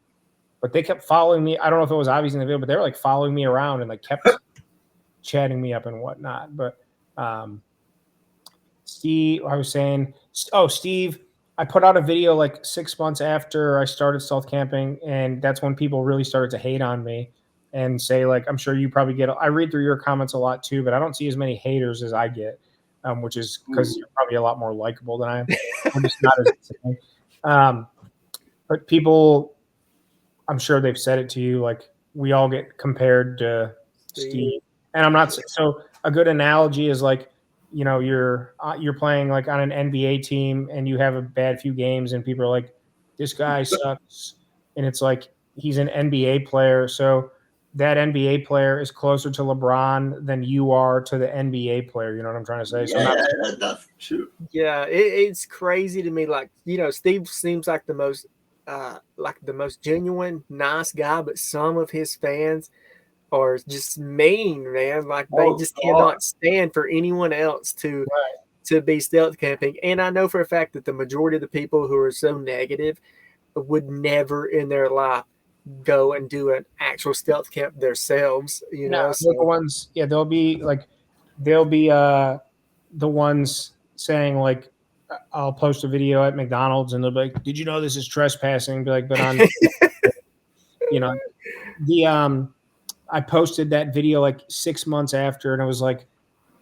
but they kept following me. I don't know if it was obvious in the video, but they were like following me around and like kept chatting me up and whatnot. But Steve, I was saying, Steve, I put out a video like 6 months after I started stealth camping, and that's when people really started to hate on me and say, like, I'm sure you probably get, I read through your comments a lot too, but I don't see as many haters as I get, which is because you're probably a lot more likable than I am. I'm just not as but people, I'm sure they've said it to you, like, we all get compared to Steve. And I'm not, so a good analogy is like, you're playing like on an NBA team and you have a bad few games and people are like, this guy sucks. And it's like, he's an NBA player. So that NBA player is closer to LeBron than you are to the NBA player. You know what I'm trying to say? Yeah, that's true. Yeah, it's crazy to me. Like, Steve seems like the most genuine, nice guy, but some of his fans are just mean, man. Like they just cannot stand for anyone else to be stealth camping. And I know for a fact that the majority of the people who are so negative would never in their life go and do an actual stealth camp themselves. So. The ones, they'll be the ones saying like, I'll post a video at McDonald's and they'll be like, did you know this is trespassing? Be like, but on I posted that video like 6 months after, and I was like,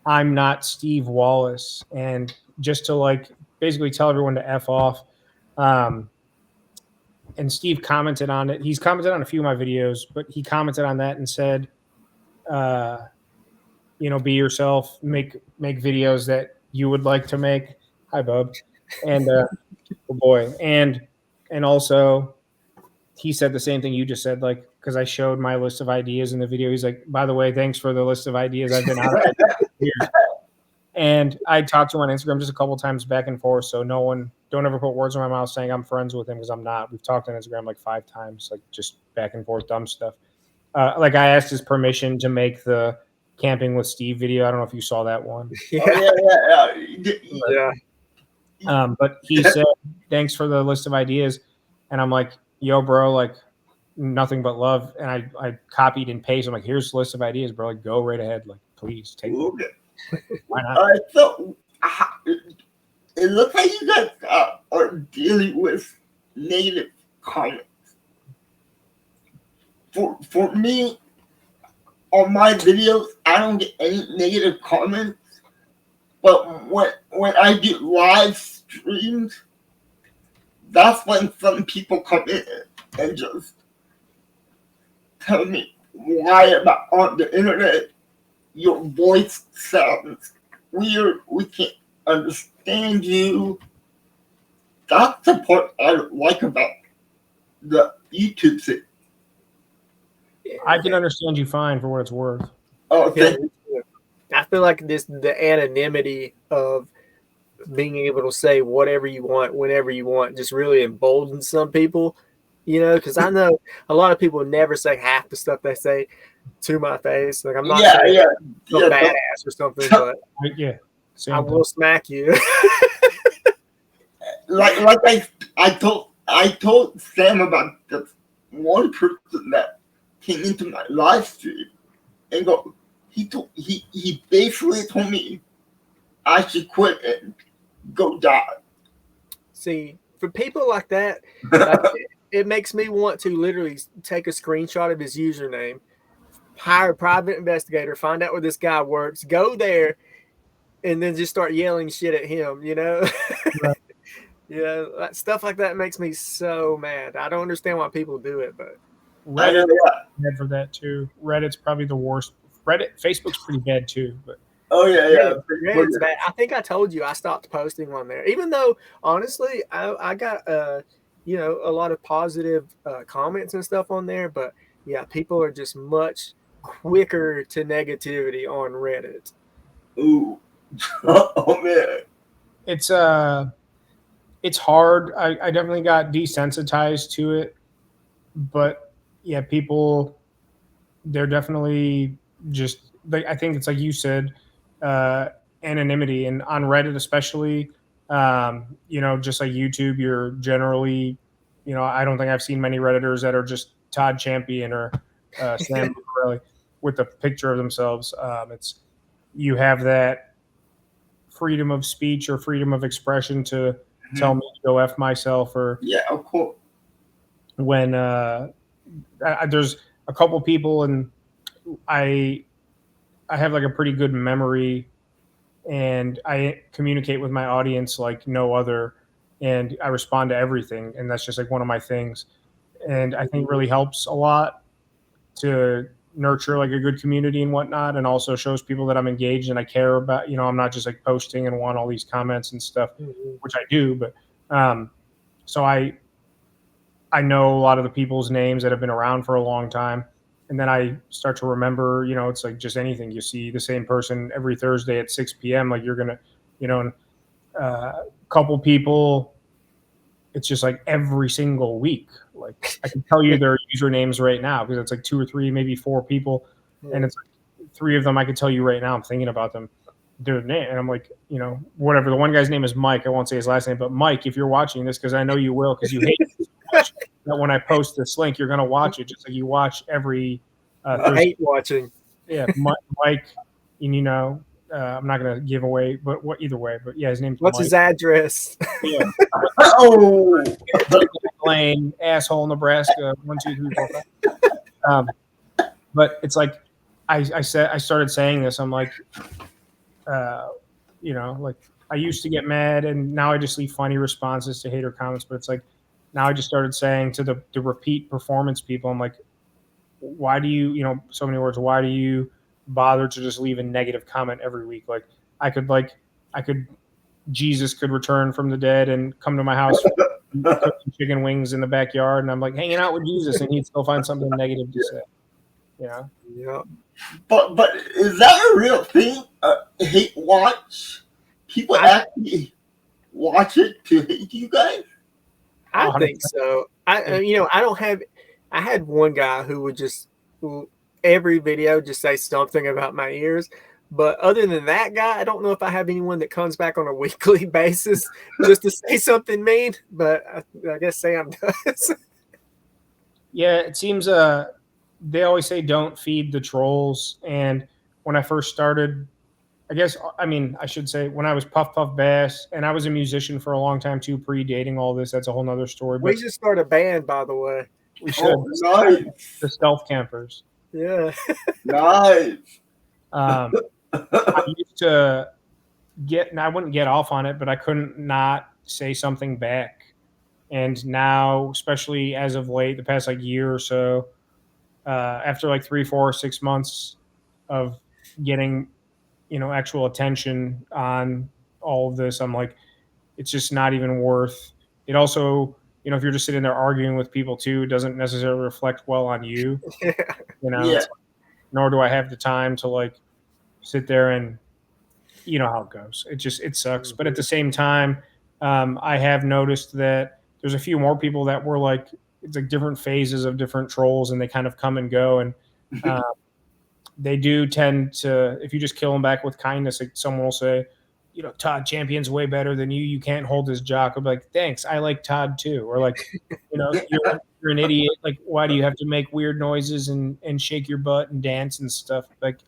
I'm not Steve Wallace. And just to like basically tell everyone to F off. And Steve commented on it. He's commented on a few of my videos, but he commented on that and said, be yourself, make videos that you would like to make. Hi, bub. And oh boy. And also he said the same thing you just said, like, because I showed my list of ideas in the video. He's like, by the way, thanks for the list of ideas. I've been out of here. And I talked to him on Instagram just a couple times back and forth. So don't ever put words in my mouth saying I'm friends with him, because I'm not. We've talked on Instagram like 5 times, like just back and forth, dumb stuff. Like I asked his permission to make the Camping with Steve video. I don't know if you saw that one. Yeah. But he said, thanks for the list of ideas. And I'm like, yo, bro, like nothing but love. And I copied and pasted. I'm like, here's the list of ideas, bro. Like, go right ahead. Like, please take it. Why not? All right, so it looks like you guys are dealing with negative comments. For me, on my videos, I don't get any negative comments. But when I do live streams, that's when some people come in and just tell me why am I on the internet? Your voice sounds weird. We can't understand you. That's the part I like about the YouTube thing. I can understand you fine for what it's worth. Oh, okay. I feel like the anonymity of being able to say whatever you want, whenever you want, just really emboldens some people, because I know a lot of people never say half the stuff they say to my face. Like, I'm not saying I'm badass or something, but I will smack you. like I told Sam about this one person that came into my live stream and he basically told me I should quit and go die. See, for people like that, it makes me want to literally take a screenshot of his username, hire a private investigator, find out where this guy works, go there, and then just start yelling shit at him, Right. Stuff like that makes me so mad. I don't understand why people do it, but Reddit bad for that too. Reddit's probably the worst. Facebook's pretty bad too, but Oh yeah. Threads, I think I told you I stopped posting on there, even though honestly I got you know, a lot of positive comments and stuff on there, but yeah, people are just much quicker to negativity on Reddit. Ooh. Oh man. It's hard. I definitely got desensitized to it, but yeah, people, they're definitely just like, I think it's like you said, anonymity, and on Reddit especially, you know, just like YouTube, you're generally, you know, I don't think I've seen many Redditors that are just Todd Champion or Sam Bucarelli with a picture of themselves. It's, you have that freedom of speech or freedom of expression to tell me to go F myself, or yeah, of course. When there's a couple people, and I have like a pretty good memory, and I communicate with my audience like no other, and I respond to everything, and that's just like one of my things, and I think it really helps a lot to nurture like a good community and whatnot, and also shows people that I'm engaged and I care about, you know, I'm not just like posting and want all these comments and stuff, which I do, but so I know a lot of the people's names that have been around for a long time. And then I start to remember, you know, it's like just anything. You see the same person every Thursday at 6 p.m. Like you're going to, you know, and a couple people, it's just like every single week. Like I can tell you their usernames right now because it's like 2 or 3, maybe 4 people. And it's like 3 of them I can tell you right now. I'm thinking about them, their name. And I'm like, you know, whatever. The one guy's name is Mike. I won't say his last name, but Mike, if you're watching this, because I know you will, because you hate it so much, that when I post this link, you're going to watch it just like you watch every I hate watching. Yeah, Mike, and you know, I'm not going to give away, but what either way, but yeah, his name's What's Mike. his address? Yeah. Oh, Lane, asshole, Nebraska, 1, 2, 3, 4, 5. But it's like I started saying this. I'm like, you know, like I used to get mad, and now I just leave funny responses to hater comments. But it's like now I just started saying to the repeat performance people, I'm like, why do you, you know, so many words, why do you bother to just leave a negative comment every week? Like I could Jesus could return from the dead and come to my house cooking chicken wings in the backyard, and I'm like hanging out with Jesus, and he'd still find something negative to say. You know? Yeah. But is that a real thing? Hate watch? People actually watch it to hate you guys? I think so. You know, I had one guy who would just every video just say something about my ears. But other than that guy, I don't know if I have anyone that comes back on a weekly basis just to say something mean. But I guess Sam does. Yeah, it seems they always say don't feed the trolls. And when I first started, I guess, I mean, I should say when I was Puff Puff Bass, and I was a musician for a long time too, predating all this. That's a whole nother story. We should start a band, by the way. We should. Oh, nice. The Stealth Campers. Yeah. Nice. I used to get, and I wouldn't get off on it, but I couldn't not say something back. And now, especially as of late, the past like year or so, after like 3, 4, 6 months of getting, you know, actual attention on all of this, I'm like, it's just not even worth it. Also, you know, if you're just sitting there arguing with people too, it doesn't necessarily reflect well on you. Yeah. You know, Yeah. nor do I have the time to like sit there and, you know how it goes. It sucks. But at the same time, I have noticed that there's a few more people that were like, it's like different phases of different trolls, and they kind of come and go. And they do tend to, if you just kill them back with kindness, like someone will say, you know, Todd Champion's way better than you. You can't hold his jock. I'll be like, thanks, I like Todd too. Or like, you know, you're an idiot. Like, why do you have to make weird noises and shake your butt and dance and stuff? Like,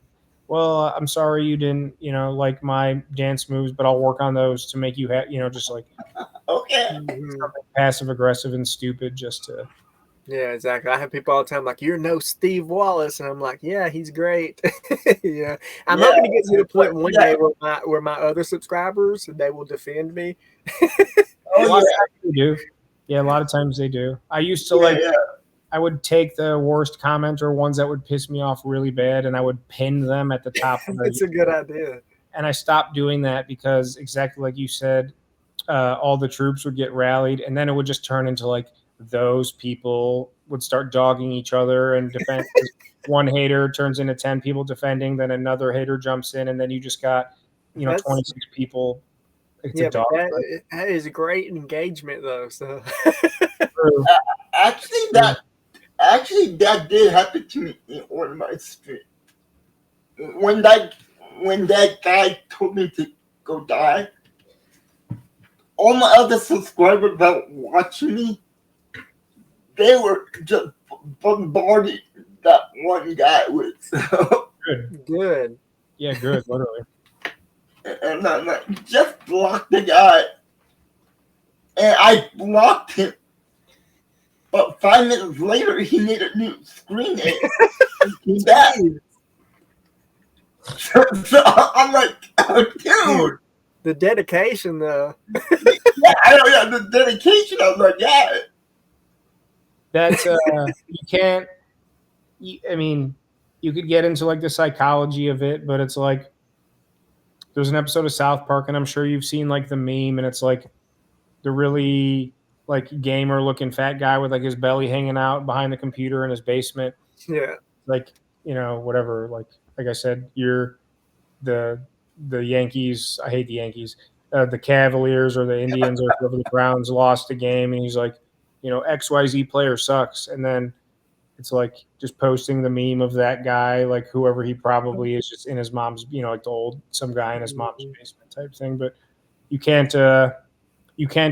well, I'm sorry you didn't, you know, like my dance moves, but I'll work on those to make you you know, just like Okay. passive aggressive and stupid just to. Yeah, exactly. I have people all the time like, you're no Steve Wallace. And I'm like, yeah, he's great. Yeah. I'm hoping to get to the point one day where my other subscribers, they will defend me. Oh, yeah. They do. Yeah, a lot of times they do. I used to I would take the worst comment or ones that would piss me off really bad, and I would pin them at the top of the. It's a good idea. And I stopped doing that because exactly like you said, all the troops would get rallied, and then it would just turn into like those people would start dogging each other and defend. One hater turns into 10 people defending, then another hater jumps in, and then you just got 26 people. It's a dog. That is a great engagement though. So actually that did happen to me in one of my streams. When that guy told me to go die, all my other subscribers that were watching me, they were just bombarding that one guy with. So. Good. Yeah, good, literally. And I'm like, just block the guy. And I blocked him. But 5 minutes later, he made a new screen name. And came back. So I'm like, oh, dude. The dedication, though. Yeah, the dedication. I was like, yeah. That's, you can't, I mean, you could get into like the psychology of it, but it's like, there's an episode of South Park, and I'm sure you've seen like the meme, and it's like the really like gamer looking fat guy with like his belly hanging out behind the computer in his basement. Yeah. Like, whatever. Like I said, you're the Yankees. I hate the Yankees. The Cavaliers or the Indians or whoever the Browns lost a game, and he's like, XYZ player sucks. And then it's like just posting the meme of that guy, like whoever he probably is, just in his mom's, like some guy in his mom's basement type thing. But you can't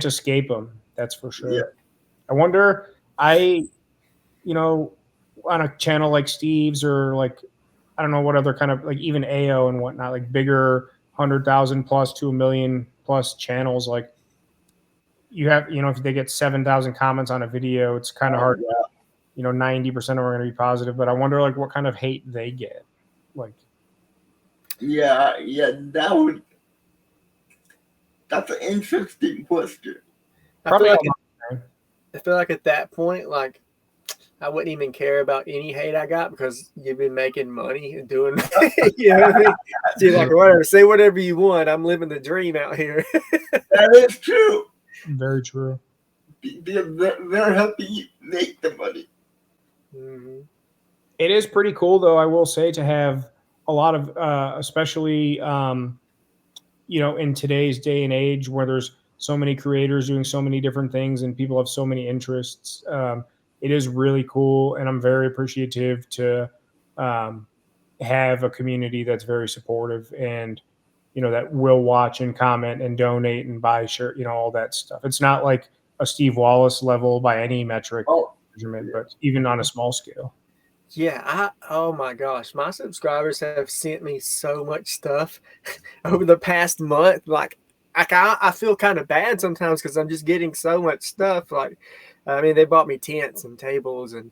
escape them. That's for sure. Yeah. I wonder, on a channel like Steve's or like, I don't know what other kind of like even AO and whatnot, like bigger 100,000 plus to 1 million plus channels, like you have, if they get 7,000 comments on a video, it's kind of hard. Yeah. 90% of them are going to be positive, but I wonder like what kind of hate they get. Like, yeah, that's an interesting question. I feel like at that point, like I wouldn't even care about any hate I got because you've been making money and doing, you know what I mean? So you're like, whatever, say whatever you want. I'm living the dream out here. That is true. Very true. They're helping you make the money. Mm-hmm. It is pretty cool, though, I will say, to have a lot of, especially, in today's day and age where there's so many creators doing so many different things and people have so many interests. It is really cool, and I'm very appreciative to have a community that's very supportive and, that will watch and comment and donate and buy shirt, all that stuff. It's not like a Steve Wallace level by any metric. But even on a small scale. Yeah, oh my gosh, my subscribers have sent me so much stuff over the past month. Like I feel kind of bad sometimes because I'm just getting so much stuff. Like, I mean, they bought me tents and tables and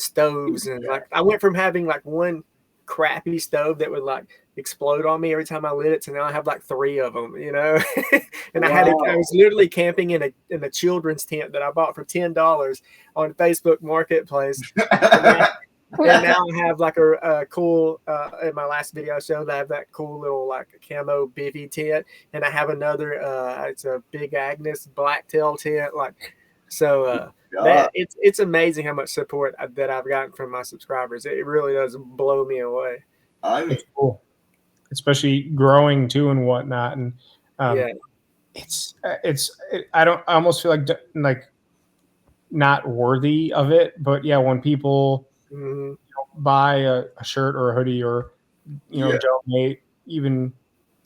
stoves, and like I went from having like one crappy stove that would like explode on me every time I lit it to now I have like 3 of them, and I was literally camping in a children's tent that I bought for $10 on Facebook Marketplace. And now I have like a cool, in my last video I showed, I have that cool little like camo bivvy tent, and I have another, it's a Big Agnes blacktail tent. Like, so it's amazing how much support that I've gotten from my subscribers. It really does blow me away. It's cool, especially growing too and whatnot. And I almost feel like not worthy of it, but yeah, when people buy a shirt or a hoodie or donate even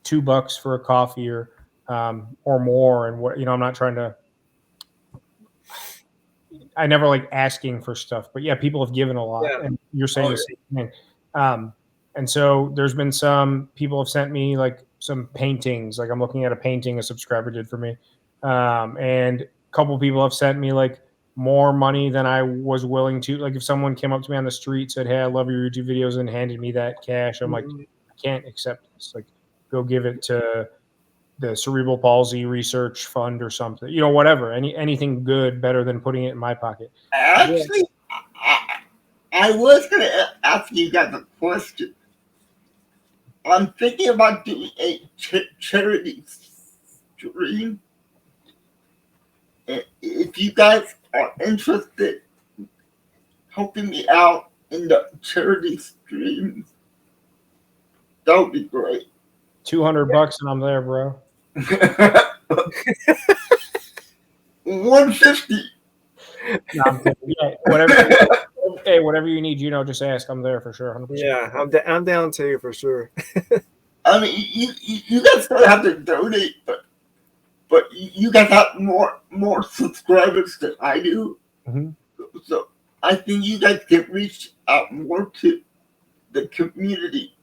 $2 for a coffee or more, and what I'm not trying to. I never like asking for stuff, but yeah, people have given a lot, and you're saying the same thing. And so there's been some people have sent me like some paintings. Like I'm looking at a painting a subscriber did for me, and a couple people have sent me like more money than I was willing to. Like if someone came up to me on the street, said, "Hey, I love your YouTube videos," and handed me that cash, I'm like, I can't accept this. Like, go give it to the Cerebral Palsy Research Fund or something. Whatever. Anything good, better than putting it in my pocket. Actually, I was going to ask you guys a question. I'm thinking about doing a charity stream. And if you guys are interested, helping me out in the charity streams, that would be great. $200 and I'm there, bro. 150. No, I'm kidding. Yeah, whatever. Hey, whatever you need, just ask. I'm there for sure. 100%. Yeah, I'm down too for sure. I mean, you guys don't have to donate, but you guys have more subscribers than I do. Mm-hmm. So I think you guys can reach out more to the community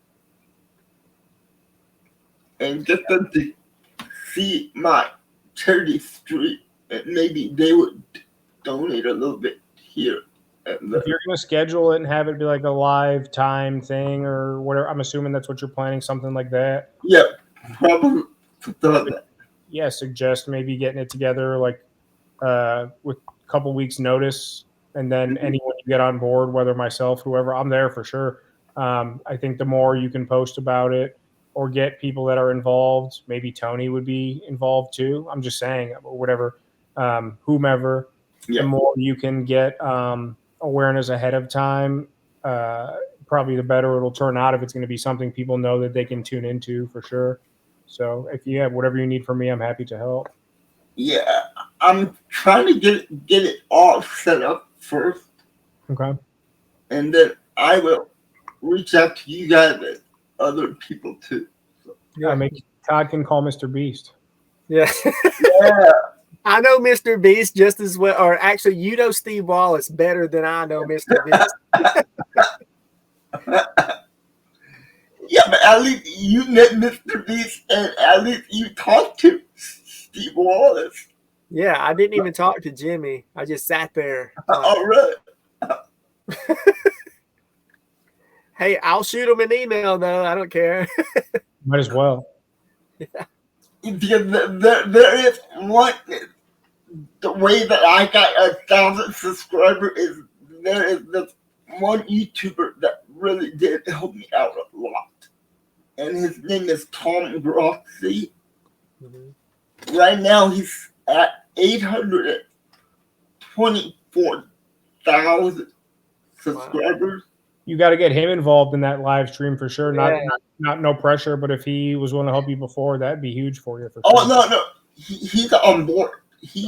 and get them to see my charity stream, and maybe they would donate a little bit here. If you're going to schedule it and have it be like a live time thing or whatever, I'm assuming that's what you're planning, something like that. Yeah, probably something like that. Yeah, suggest maybe getting it together like with a couple weeks notice, and then anyone you get on board, whether myself, whoever, I'm there for sure. I think the more you can post about it or get people that are involved, maybe Tony would be involved too. I'm just saying, whatever, whomever, the more you can get awareness ahead of time, probably the better it'll turn out if it's going to be something people know that they can tune into for sure. So if you have whatever you need from me, I'm happy to help. Yeah, I'm trying to get it all set up first. Okay. And then I will reach out to you guys and other people too. So. Yeah, Todd can call Mr. Beast. Yeah. Yeah. I know Mr. Beast just as well, or actually, you know Steve Wallace better than I know Mr. Beast. Yeah, but at least you met Mr. Beast, and at least you talked to Steve Wallace. Yeah, I didn't even talk to Jimmy. I just sat there. All right. Hey, I'll shoot him an email though. I don't care. Might as well. Yeah. There is one. The way that I got 1,000 subscribers is there is this one YouTuber that really did help me out a lot, and his name is Tom Grossi. Mm-hmm. Right now he's at 824,000 subscribers. Wow. You got to get him involved in that live stream for sure. Not no pressure, but if he was willing to help you before, that'd be huge for you. For sure. Oh no, he's on board. He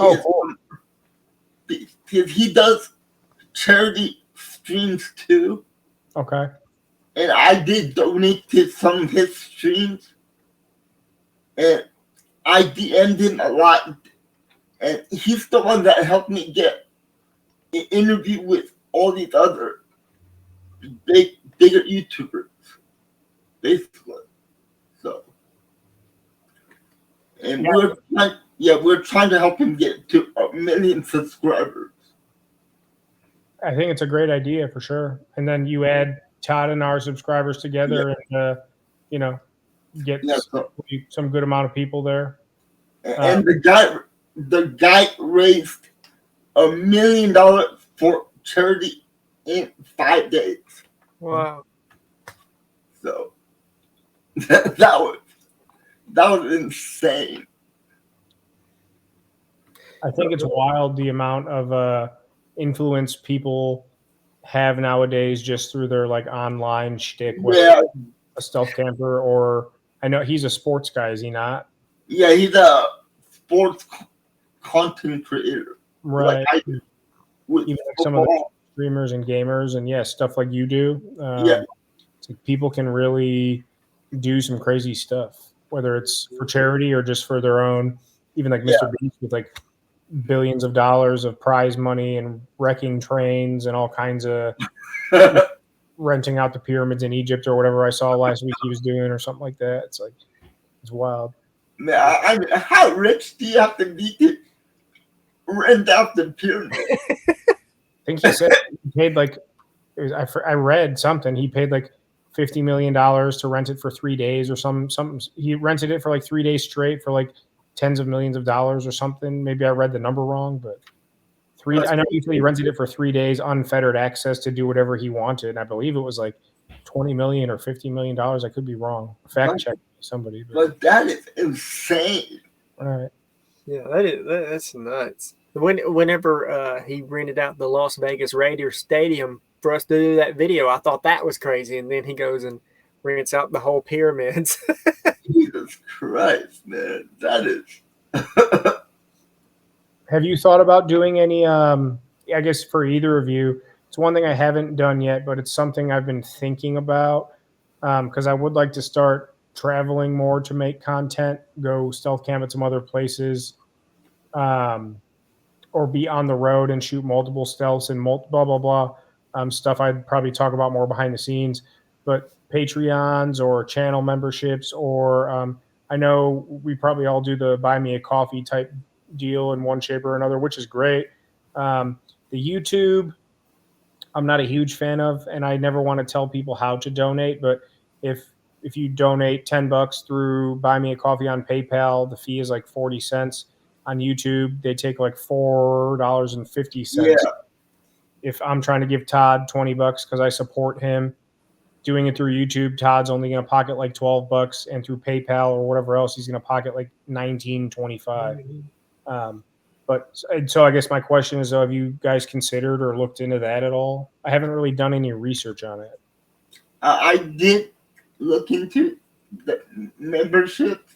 does charity streams too. Okay. And I did donate to some of his streams, and I DM'd him a lot, and he's the one that helped me get an interview with all these other bigger YouTubers, basically. So, and we're trying to help him get to 1 million subscribers. I think it's a great idea for sure. And then you add Todd and our subscribers together, and get some good amount of people there. And the guy raised $1 million for charity in 5 days. Wow. So that was insane. I think it's wild the amount of influence people have nowadays just through their like online shtick, whether a stealth camper or I know he's a sports guy, is he not? Yeah, he's a sports content creator. Right. Like even like some of the streamers and gamers and stuff like you do. So people can really do some crazy stuff, whether it's for charity or just for their own, even like Mr. Beast with like billions of dollars of prize money and wrecking trains and all kinds of renting out the pyramids in Egypt or whatever I saw last week he was doing or something like that. It's like, it's wild. Man, I mean, how rich do you have to be to rent out the pyramid? I think he said he paid like, I read something, he paid like $50 million to rent it for 3 days or something. He rented it for like 3 days straight for like tens of millions of dollars or something. Maybe I read the number wrong, but I know he rented it for 3 days, unfettered access to do whatever he wanted. I believe it was like $20 million or $50 million. I could be wrong. Fact check somebody. But that is insane. All right. Yeah, that's nuts. Whenever he rented out the Las Vegas Raiders stadium for us to do that video, I thought that was crazy. And then he goes and rents out the whole pyramids. Jesus Christ, man. That is. Have you thought about doing any, I guess for either of you, it's one thing I haven't done yet, but it's something I've been thinking about because I would like to start traveling more to make content, go stealth camp at some other places, or be on the road and shoot multiple stealths and blah, blah, blah. Stuff I'd probably talk about more behind the scenes, but Patreons or channel memberships, or I know we probably all do the buy me a coffee type deal in one shape or another, which is great. The YouTube, I'm not a huge fan of, and I never want to tell people how to donate, but if you donate $10 through buy me a coffee on PayPal, the fee is like 40 cents. On YouTube, they take like $4.50. Yeah. If I'm trying to give Todd $20 because I support him, doing it through YouTube, Todd's only going to pocket like $12, and through PayPal or whatever else, he's going to pocket like $19.25. So I guess my question is, have you guys considered or looked into that at all? I haven't really done any research on it. I did look into the membership,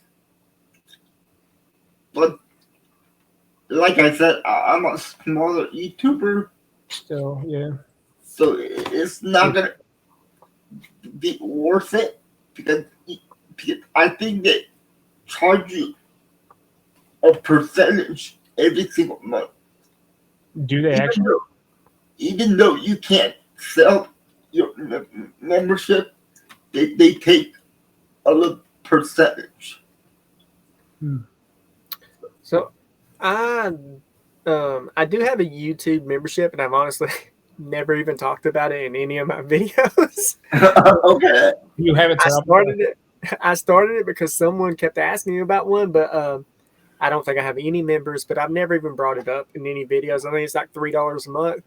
but like I said, I'm a smaller YouTuber. Still, yeah. So it's not going to be worth it because I think they charge you a percentage every single month. Do they Even though you can't sell your membership, they take a little percentage. So I do have a YouTube membership, and I've honestly never even talked about it in any of my videos. Okay. You have it. I started it because someone kept asking me about one, but I don't think I have any members, but I've never even brought it up in any videos. I think it's like $3 a month,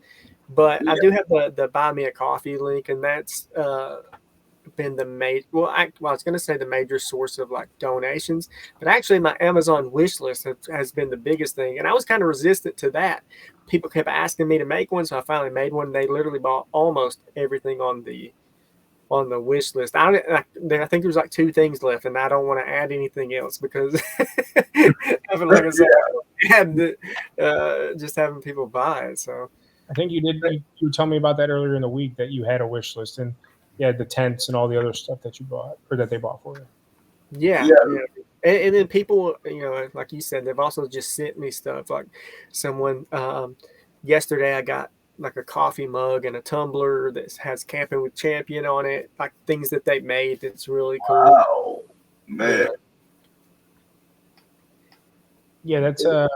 but yeah. I do have the buy me a coffee link, and that's been the major. I was going to say the major source of like donations, but actually my Amazon wish list has been the biggest thing, and I was kind of resistant to that. People kept asking me to make one, so I finally made one. They literally bought almost everything on the wish list. I think there's like 2 things left, and I don't want to add anything else because like I said, just having people buy it. So I think you did. You told me about that earlier in the week that you had a wish list and you had the tents and all the other stuff that you bought or that they bought for you. Yeah. And then people, like you said, they've also just sent me stuff. Like someone yesterday, I got like a coffee mug and a tumbler that has Campin With Champion on it, like things that they made. That's really cool. Wow, man. Yeah, that's go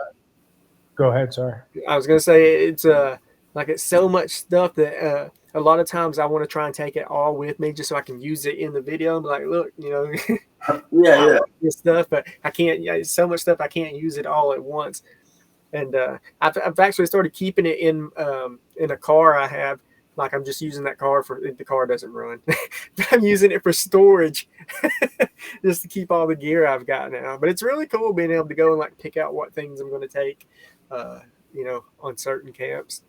ahead, sorry. I was gonna say it's so much stuff that a lot of times I want to try and take it all with me just so I can use it in the video. I'm like, look, yeah, this stuff, but I can't. It's so much stuff I can't use it all at once. And I've actually started keeping it in a car I have. Like I'm just using that car the car doesn't run. I'm using it for storage just to keep all the gear I've got now. But it's really cool being able to go and like pick out what things I'm going to take, on certain camps.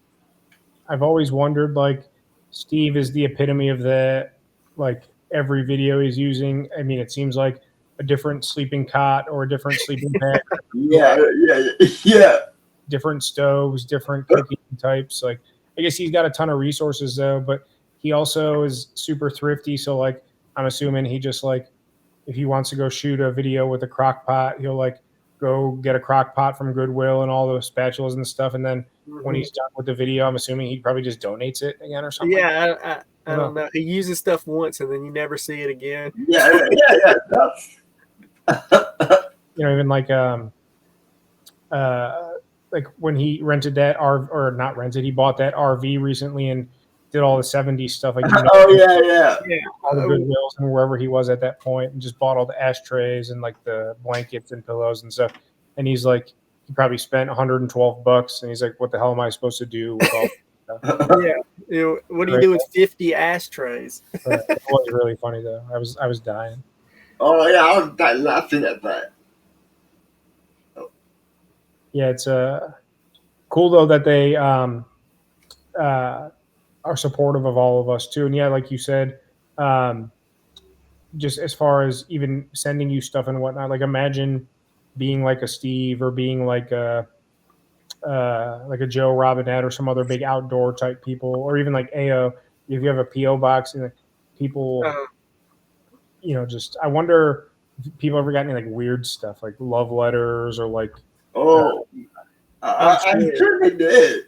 I've always wondered, like, Steve is the epitome of that. Like every video he's using, I mean, it seems like a different sleeping cot or a different sleeping bag. Yeah. Different stoves, different cooking types. Like, I guess he's got a ton of resources though, but he also is super thrifty. So like, I'm assuming he just like, if he wants to go shoot a video with a crock pot, he'll like go get a crock pot from Goodwill and all those spatulas and stuff. And then when he's done with the video, I'm assuming he probably just donates it again or something. Yeah. I don't know. He uses stuff once and then you never see it again. Yeah. Even like when he rented that RV, or not rented, he bought that RV recently and did all the 70s stuff. Like, yeah. All the Goodwills and wherever he was at that point, and just bought all the ashtrays and like the blankets and pillows and stuff. And he's like, he probably spent $112, and he's like, what the hell am I supposed to do with all Yeah. What do you do with 50 ashtrays? It was really funny though. I was dying. Oh yeah, I was dying laughing at that. Yeah, it's cool though that they are supportive of all of us too. And yeah, like you said, just as far as even sending you stuff and whatnot, like imagine being like a Steve or being like a Joe Robinette or some other big outdoor type people, or even like AO, if you have a PO box and people, just I wonder if people ever got any like weird stuff like love letters or like I'm sure they did.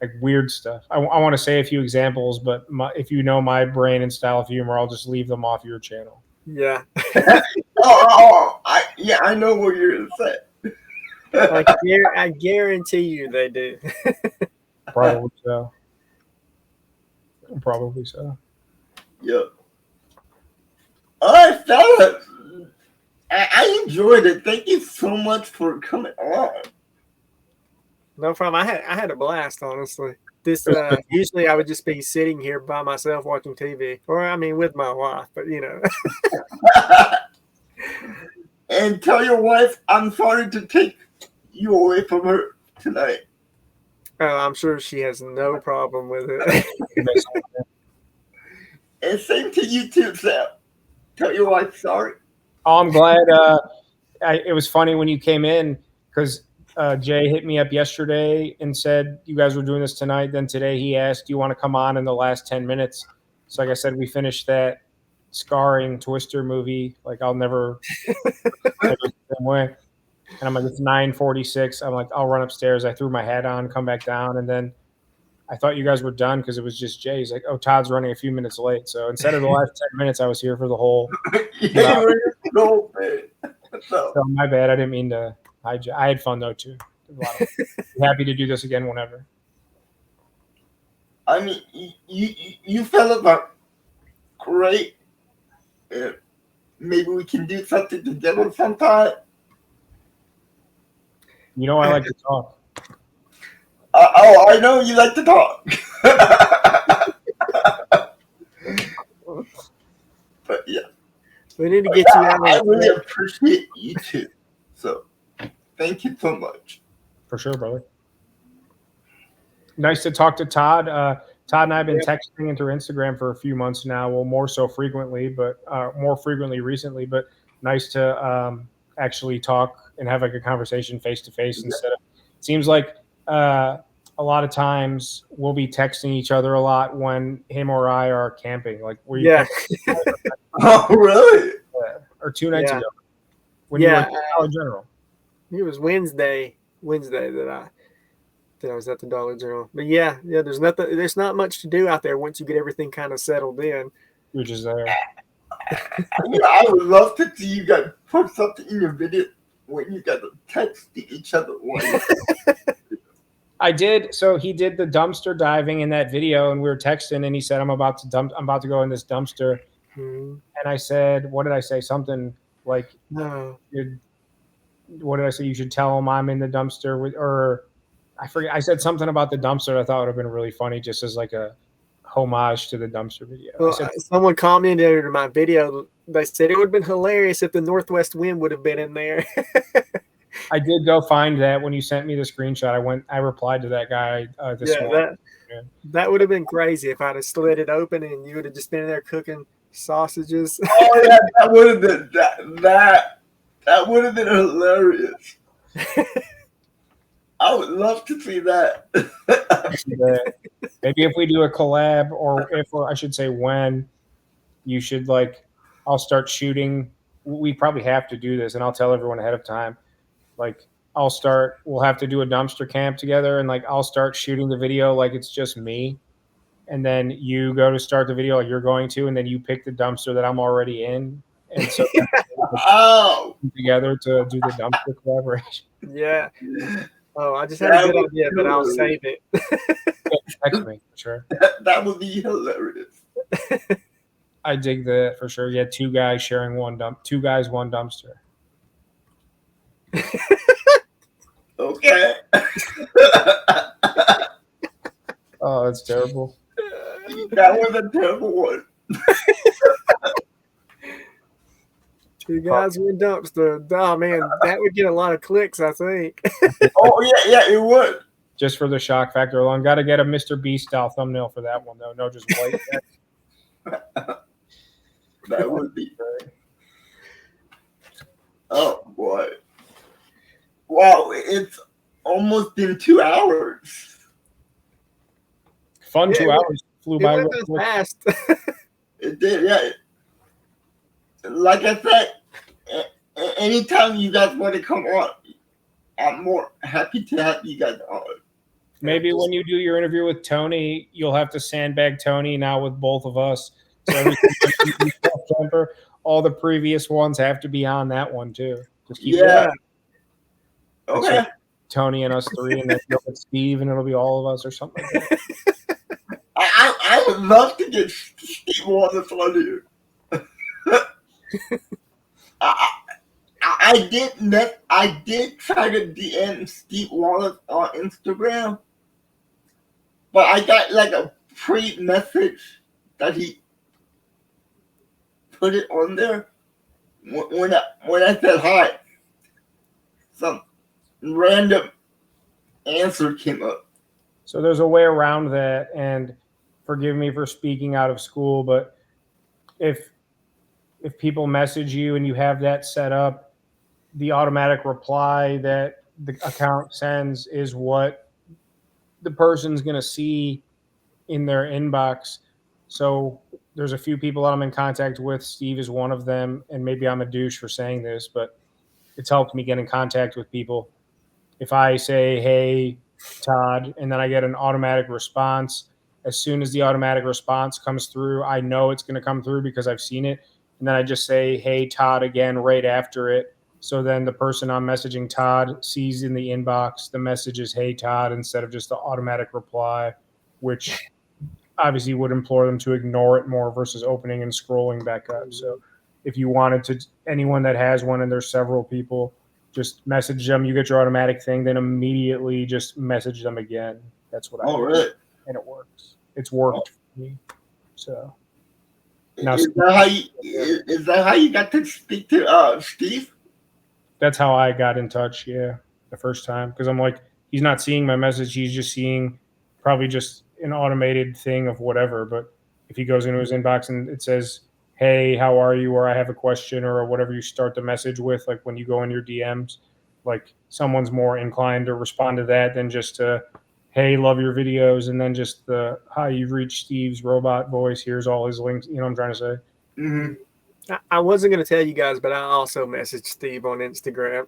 Like weird stuff. I want to say a few examples, but if you know my brain and style of humor, I'll just leave them off your channel. Yeah. I know what you're gonna say. I guarantee you they do. Probably so. Probably so. Yeah. All right, fellas. I enjoyed it. Thank you so much for coming on. No problem. I had a blast, honestly. This usually I would just be sitting here by myself watching TV, or I mean with my wife, but And tell your wife I'm sorry to take you away from her tonight. I'm sure she has no problem with it. And same to you too, Sam. Tell your wife sorry. Oh, I'm glad. It was funny when you came in because Jay hit me up yesterday and said you guys were doing this tonight. Then today he asked, "Do you want to come on in the last 10 minutes?" So like I said, we finished that scarring Twister movie. Like I'll never the same way. And I'm like, it's 9:46. I'm like, I'll run upstairs. I threw my hat on, come back down, and then I thought you guys were done because it was just Jay. He's like, oh, Todd's running a few minutes late. So instead of the last 10 minutes, I was here for the whole. So my bad. I didn't mean to. I had fun though too. Happy to do this again whenever. I mean, you fellas are great. Maybe we can do something together sometime. You know, I like to talk. I know you like to talk. But yeah. We need to get you out. I really appreciate you too. So thank you so much. For sure, brother. Nice to talk to Todd. Todd and I have been texting through Instagram for a few months now. Well, more so frequently, but more frequently recently. But nice to actually talk and have like a conversation face to face instead of. It seems like a lot of times we'll be texting each other a lot when him or I are camping. Like Oh, really? Or 2 nights ago when you were at Dollar General. It was Wednesday that I was at the Dollar General. But yeah, there's not much to do out there once you get everything kind of settled in. You're just there. I would love to see you guys put something in your video when you guys are texting each other. I did. So he did the dumpster diving in that video, and we were texting, and he said, "I'm about to go in this dumpster." Mm-hmm. And I said, "What did I say? Something like, no. What did I say? You should tell him I'm in the dumpster or I forget. I said something about the dumpster. I thought would have been really funny, just as like a homage to the dumpster video." Well, someone commented under my video. They said it would have been hilarious if the northwest wind would have been in there. I did go find that when you sent me the screenshot. I replied to that guy this morning. That would have been crazy if I'd have slid it open and you would have just been in there cooking sausages. Oh yeah, that would have been that would have been hilarious. I would love to see that. Maybe if we do a collab, or I should say when, you should I'll start shooting. We probably have to do this, and I'll tell everyone ahead of time. We'll have to do a dumpster camp together, and I'll start shooting the video like it's just me. And then you go to start the video like you're going to, and then you pick the dumpster that I'm already in. And so together to do the dumpster collaboration. Yeah. Oh, I just had a good idea, but I'll save it. Text me, sure. That would be hilarious. I dig that for sure. Yeah, two guys sharing one dumpster. Okay. that's terrible. That was a terrible one. Two guys in dumpster. Oh man, that would get a lot of clicks, I think. Oh yeah, it would. Just for the shock factor alone. Got to get a Mr. Beast style thumbnail for that one, though. No, just white text. That would be great. Oh boy. Wow, it's almost been 2 hours. Fun 2 hours. Flew by real quick. Fast. It did, yeah. Like I said, anytime you guys want to come on, I'm more happy to have you guys on. Maybe when you do your interview with Tony, you'll have to sandbag Tony now with both of us. So all the previous ones have to be on that one too. Just keep Okay. Tony and us three, and then you'll get Steve, and it'll be all of us or something like that. I would love to get Steve on the phone here. I did try to DM Steve Wallace on Instagram, but I got like a pre-message that he put it on there. When I said hi, some random answer came up. So there's a way around that, and forgive me for speaking out of school, but if people message you and you have that set up, the automatic reply that the account sends is what the person's going to see in their inbox. So there's a few people that I'm in contact with. Steve is one of them, and maybe I'm a douche for saying this, but it's helped me get in contact with people. If I say, hey, Todd, and then I get an automatic response, as soon as the automatic response comes through, I know it's going to come through because I've seen it. And then I just say, hey, Todd, again, right after it. So then the person I'm messaging Todd sees in the inbox, the message is, hey, Todd, instead of just the automatic reply, which obviously would implore them to ignore it more versus opening and scrolling back up. So if you wanted to, anyone that has one, and there's several people, just message them. You get your automatic thing, then immediately just message them again. That's what I do. Really? And it works. It's worked for me. So now, is that how you got to speak to Steve? That's how I got in touch. Yeah, the first time, because I'm like, he's not seeing my message. He's just seeing probably just an automated thing of whatever. But if he goes into his inbox and it says, hey, how are you? Or I have a question, or whatever you start the message with, like when you go in your DMs, like someone's more inclined to respond to that than just to, hey, love your videos. And then just the, hi, you've reached Steve's robot voice. Here's all his links. You know what I'm trying to say? Mm-hmm. I wasn't going to tell you guys, but I also messaged Steve on Instagram.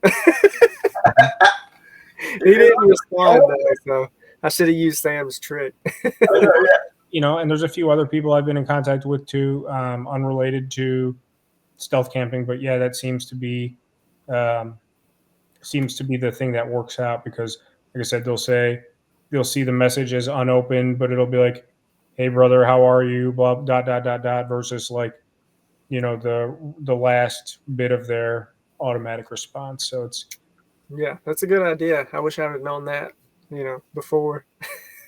He didn't respond, though, so I should have used Sam's trick. You know, and there's a few other people I've been in contact with too, unrelated to stealth camping. But yeah, that seems to be the thing that works out, because, like I said, they'll see the message as unopened, but it'll be like, hey, brother, how are you? Blah, ... versus like, you know, the last bit of their automatic response. So it's, yeah, that's a good idea. I wish I would have known that, you know, before.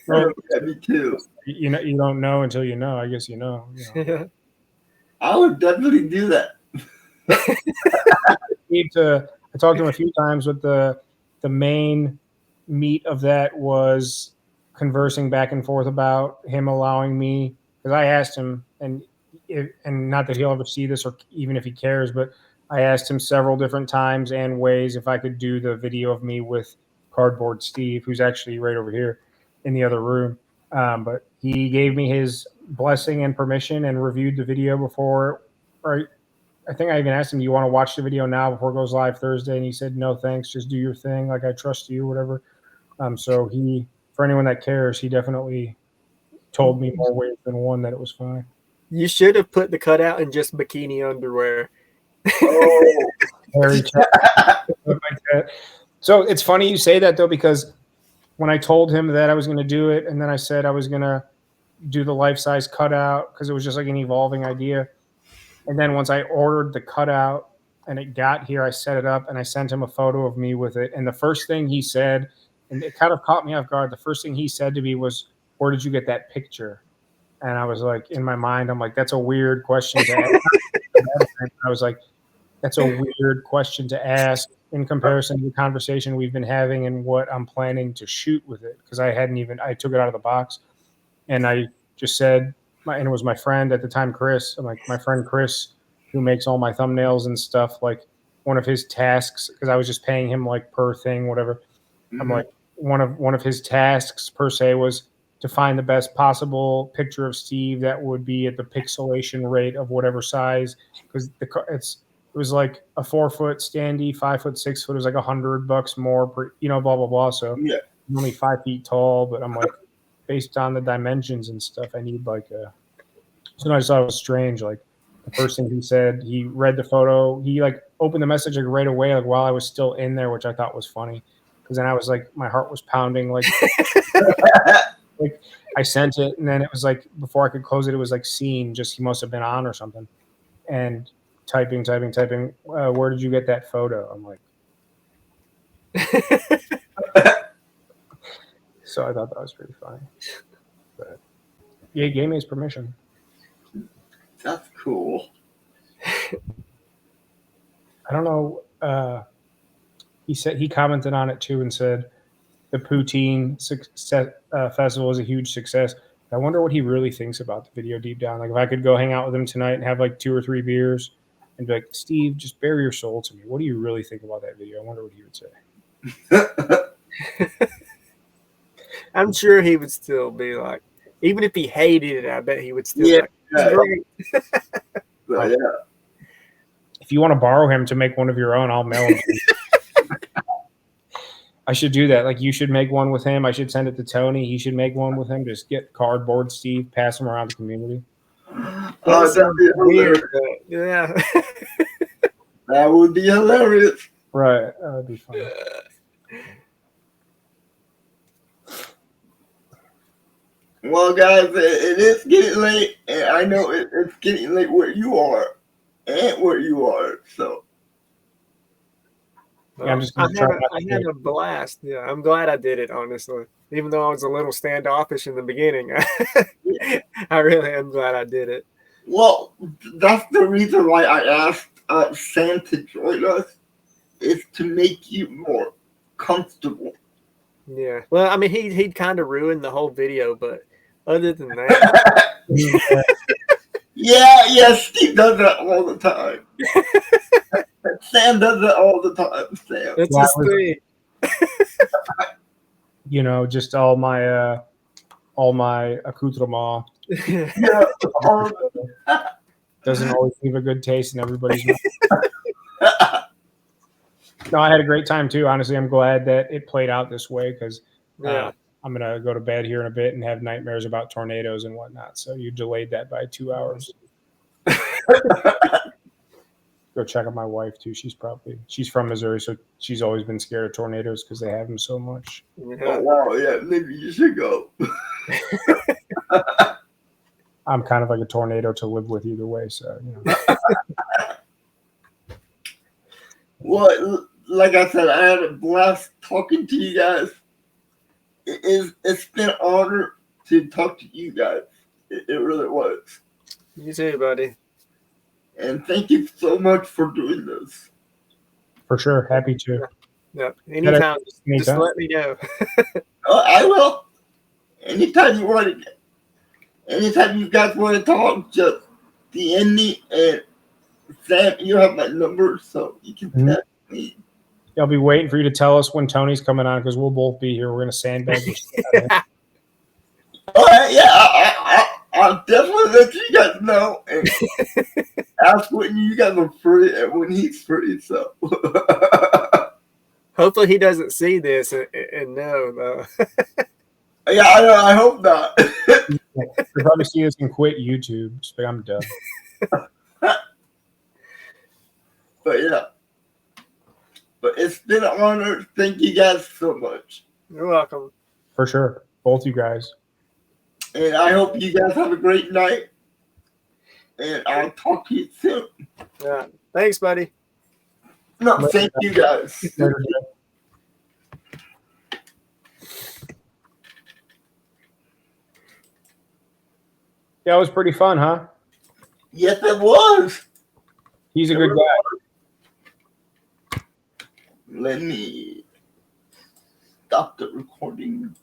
Well, me too. You know, you don't know until you know. I guess you know. Yeah. I would definitely do that. I talked to him a few times, but the main meat of that was conversing back and forth about him allowing me, because I asked him, and not that he'll ever see this or even if he cares, but I asked him several different times and ways if I could do the video of me with Cardboard Steve, who's actually right over here in the other room. But he gave me his blessing and permission and reviewed the video before, or I think I even asked him, you want to watch the video now before it goes live Thursday? And he said, no, thanks. Just do your thing. Like, I trust you, whatever. So for anyone that cares, he definitely told me more ways than one that it was fine. You should have put the cutout in just bikini underwear. Oh, Very So it's funny you say that, though, because when I told him that I was going to do it, and then I said I was going to do the life-size cutout because it was just like an evolving idea. And then once I ordered the cutout and it got here, I set it up and I sent him a photo of me with it. And the first thing he said, and it kind of caught me off guard, the first thing he said to me was, where did you get that picture? And I was like, in my mind, I'm like, that's a weird question to ask. I was like, that's a weird question to ask in comparison to the conversation we've been having and what I'm planning to shoot with it. Because I took it out of the box, and I just said, and it was my friend at the time, Chris. I'm like, my friend Chris, who makes all my thumbnails and stuff, like one of his tasks, because I was just paying him like per thing, whatever. I'm like, one of his tasks per se was to find the best possible picture of Steve that would be at the pixelation rate of whatever size, because it was like a 4-foot standee, 5 foot, 6 foot. It was like $100 more per, blah blah blah. So I'm only 5 feet tall, but I'm like, based on the dimensions and stuff, I need like a. So I just thought it was strange. Like the first thing he said, he read the photo, he like opened the message like right away, like while I was still in there, which I thought was funny, because then I was like, my heart was pounding, like. Like I sent it, and then it was like before I could close it, it was like seen. Just he must have been on or something, and typing. Where did you get that photo? I'm like, so I thought that was pretty funny. But yeah, he gave me his permission. That's cool. I don't know. He said he commented on it too and said the poutine festival is a huge success. I wonder what he really thinks about the video deep down. Like if I could go hang out with him tonight and have like 2 or 3 beers and be like, Steve, just bare your soul to me. What do you really think about that video? I wonder what he would say. I'm sure he would still be like, even if he hated it, I bet he would still be like, great. Yeah. If you want to borrow him to make one of your own, I'll mail him to you. I should do that. Like you should make one with him. I should send it to Tony. He should make one with him. Just get cardboard Steve, pass them around the community. That'd be weird. Yeah. That would be hilarious. Right. That would be fun. Well, guys, it is getting late, and I know it's getting late where you are and where you are. So. Yeah, I had a blast. Yeah, I'm glad I did it, honestly. Even though I was a little standoffish in the beginning, I really am glad I did it. Well, that's the reason why I asked Sam to join us, is to make you more comfortable. Yeah. Well, I mean, he'd kind of ruined the whole video, but other than that. Yeah, Steve does that all the time. Sam does it all the time, Sam. That's his thing. Just all my accoutrement. Yeah. Doesn't always leave a good taste in everybody's mouth. No, I had a great time too. Honestly, I'm glad that it played out this way because I'm gonna go to bed here in a bit and have nightmares about tornadoes and whatnot. So you delayed that by 2 hours. Go check on my wife too. She's from Missouri, so she's always been scared of tornadoes because they have them so much. Oh wow, yeah, maybe you should go. I'm kind of like a tornado to live with either way, so Well, like I said, I had a blast talking to you guys. It's been an honor to talk to you guys. It really was. You too, buddy. And thank you so much for doing this. For sure. Happy to. Yeah. Anytime. Just let me know. I will. Anytime you want to. Anytime you guys want to talk, just DM me. And Sam, you have my number, so you can text me. I'll be waiting for you to tell us when Tony's coming on because we'll both be here. We're going to sandbag the shit out of him. All right, yeah, I'll definitely let you guys know and ask when you guys are free and when he's free. So hopefully he doesn't see this and know though. Yeah, I hope not. You'll probably see this and quit YouTube. Just like, I'm done. But yeah. But it's been an honor. Thank you guys so much. You're welcome. For sure. Both you guys. And I hope you guys have a great night. And I'll talk to you soon. Yeah. Thanks, buddy. No, thank you guys. Later. Yeah, it was pretty fun, huh? Yes, it was. He's a good guy. Let me stop the recording.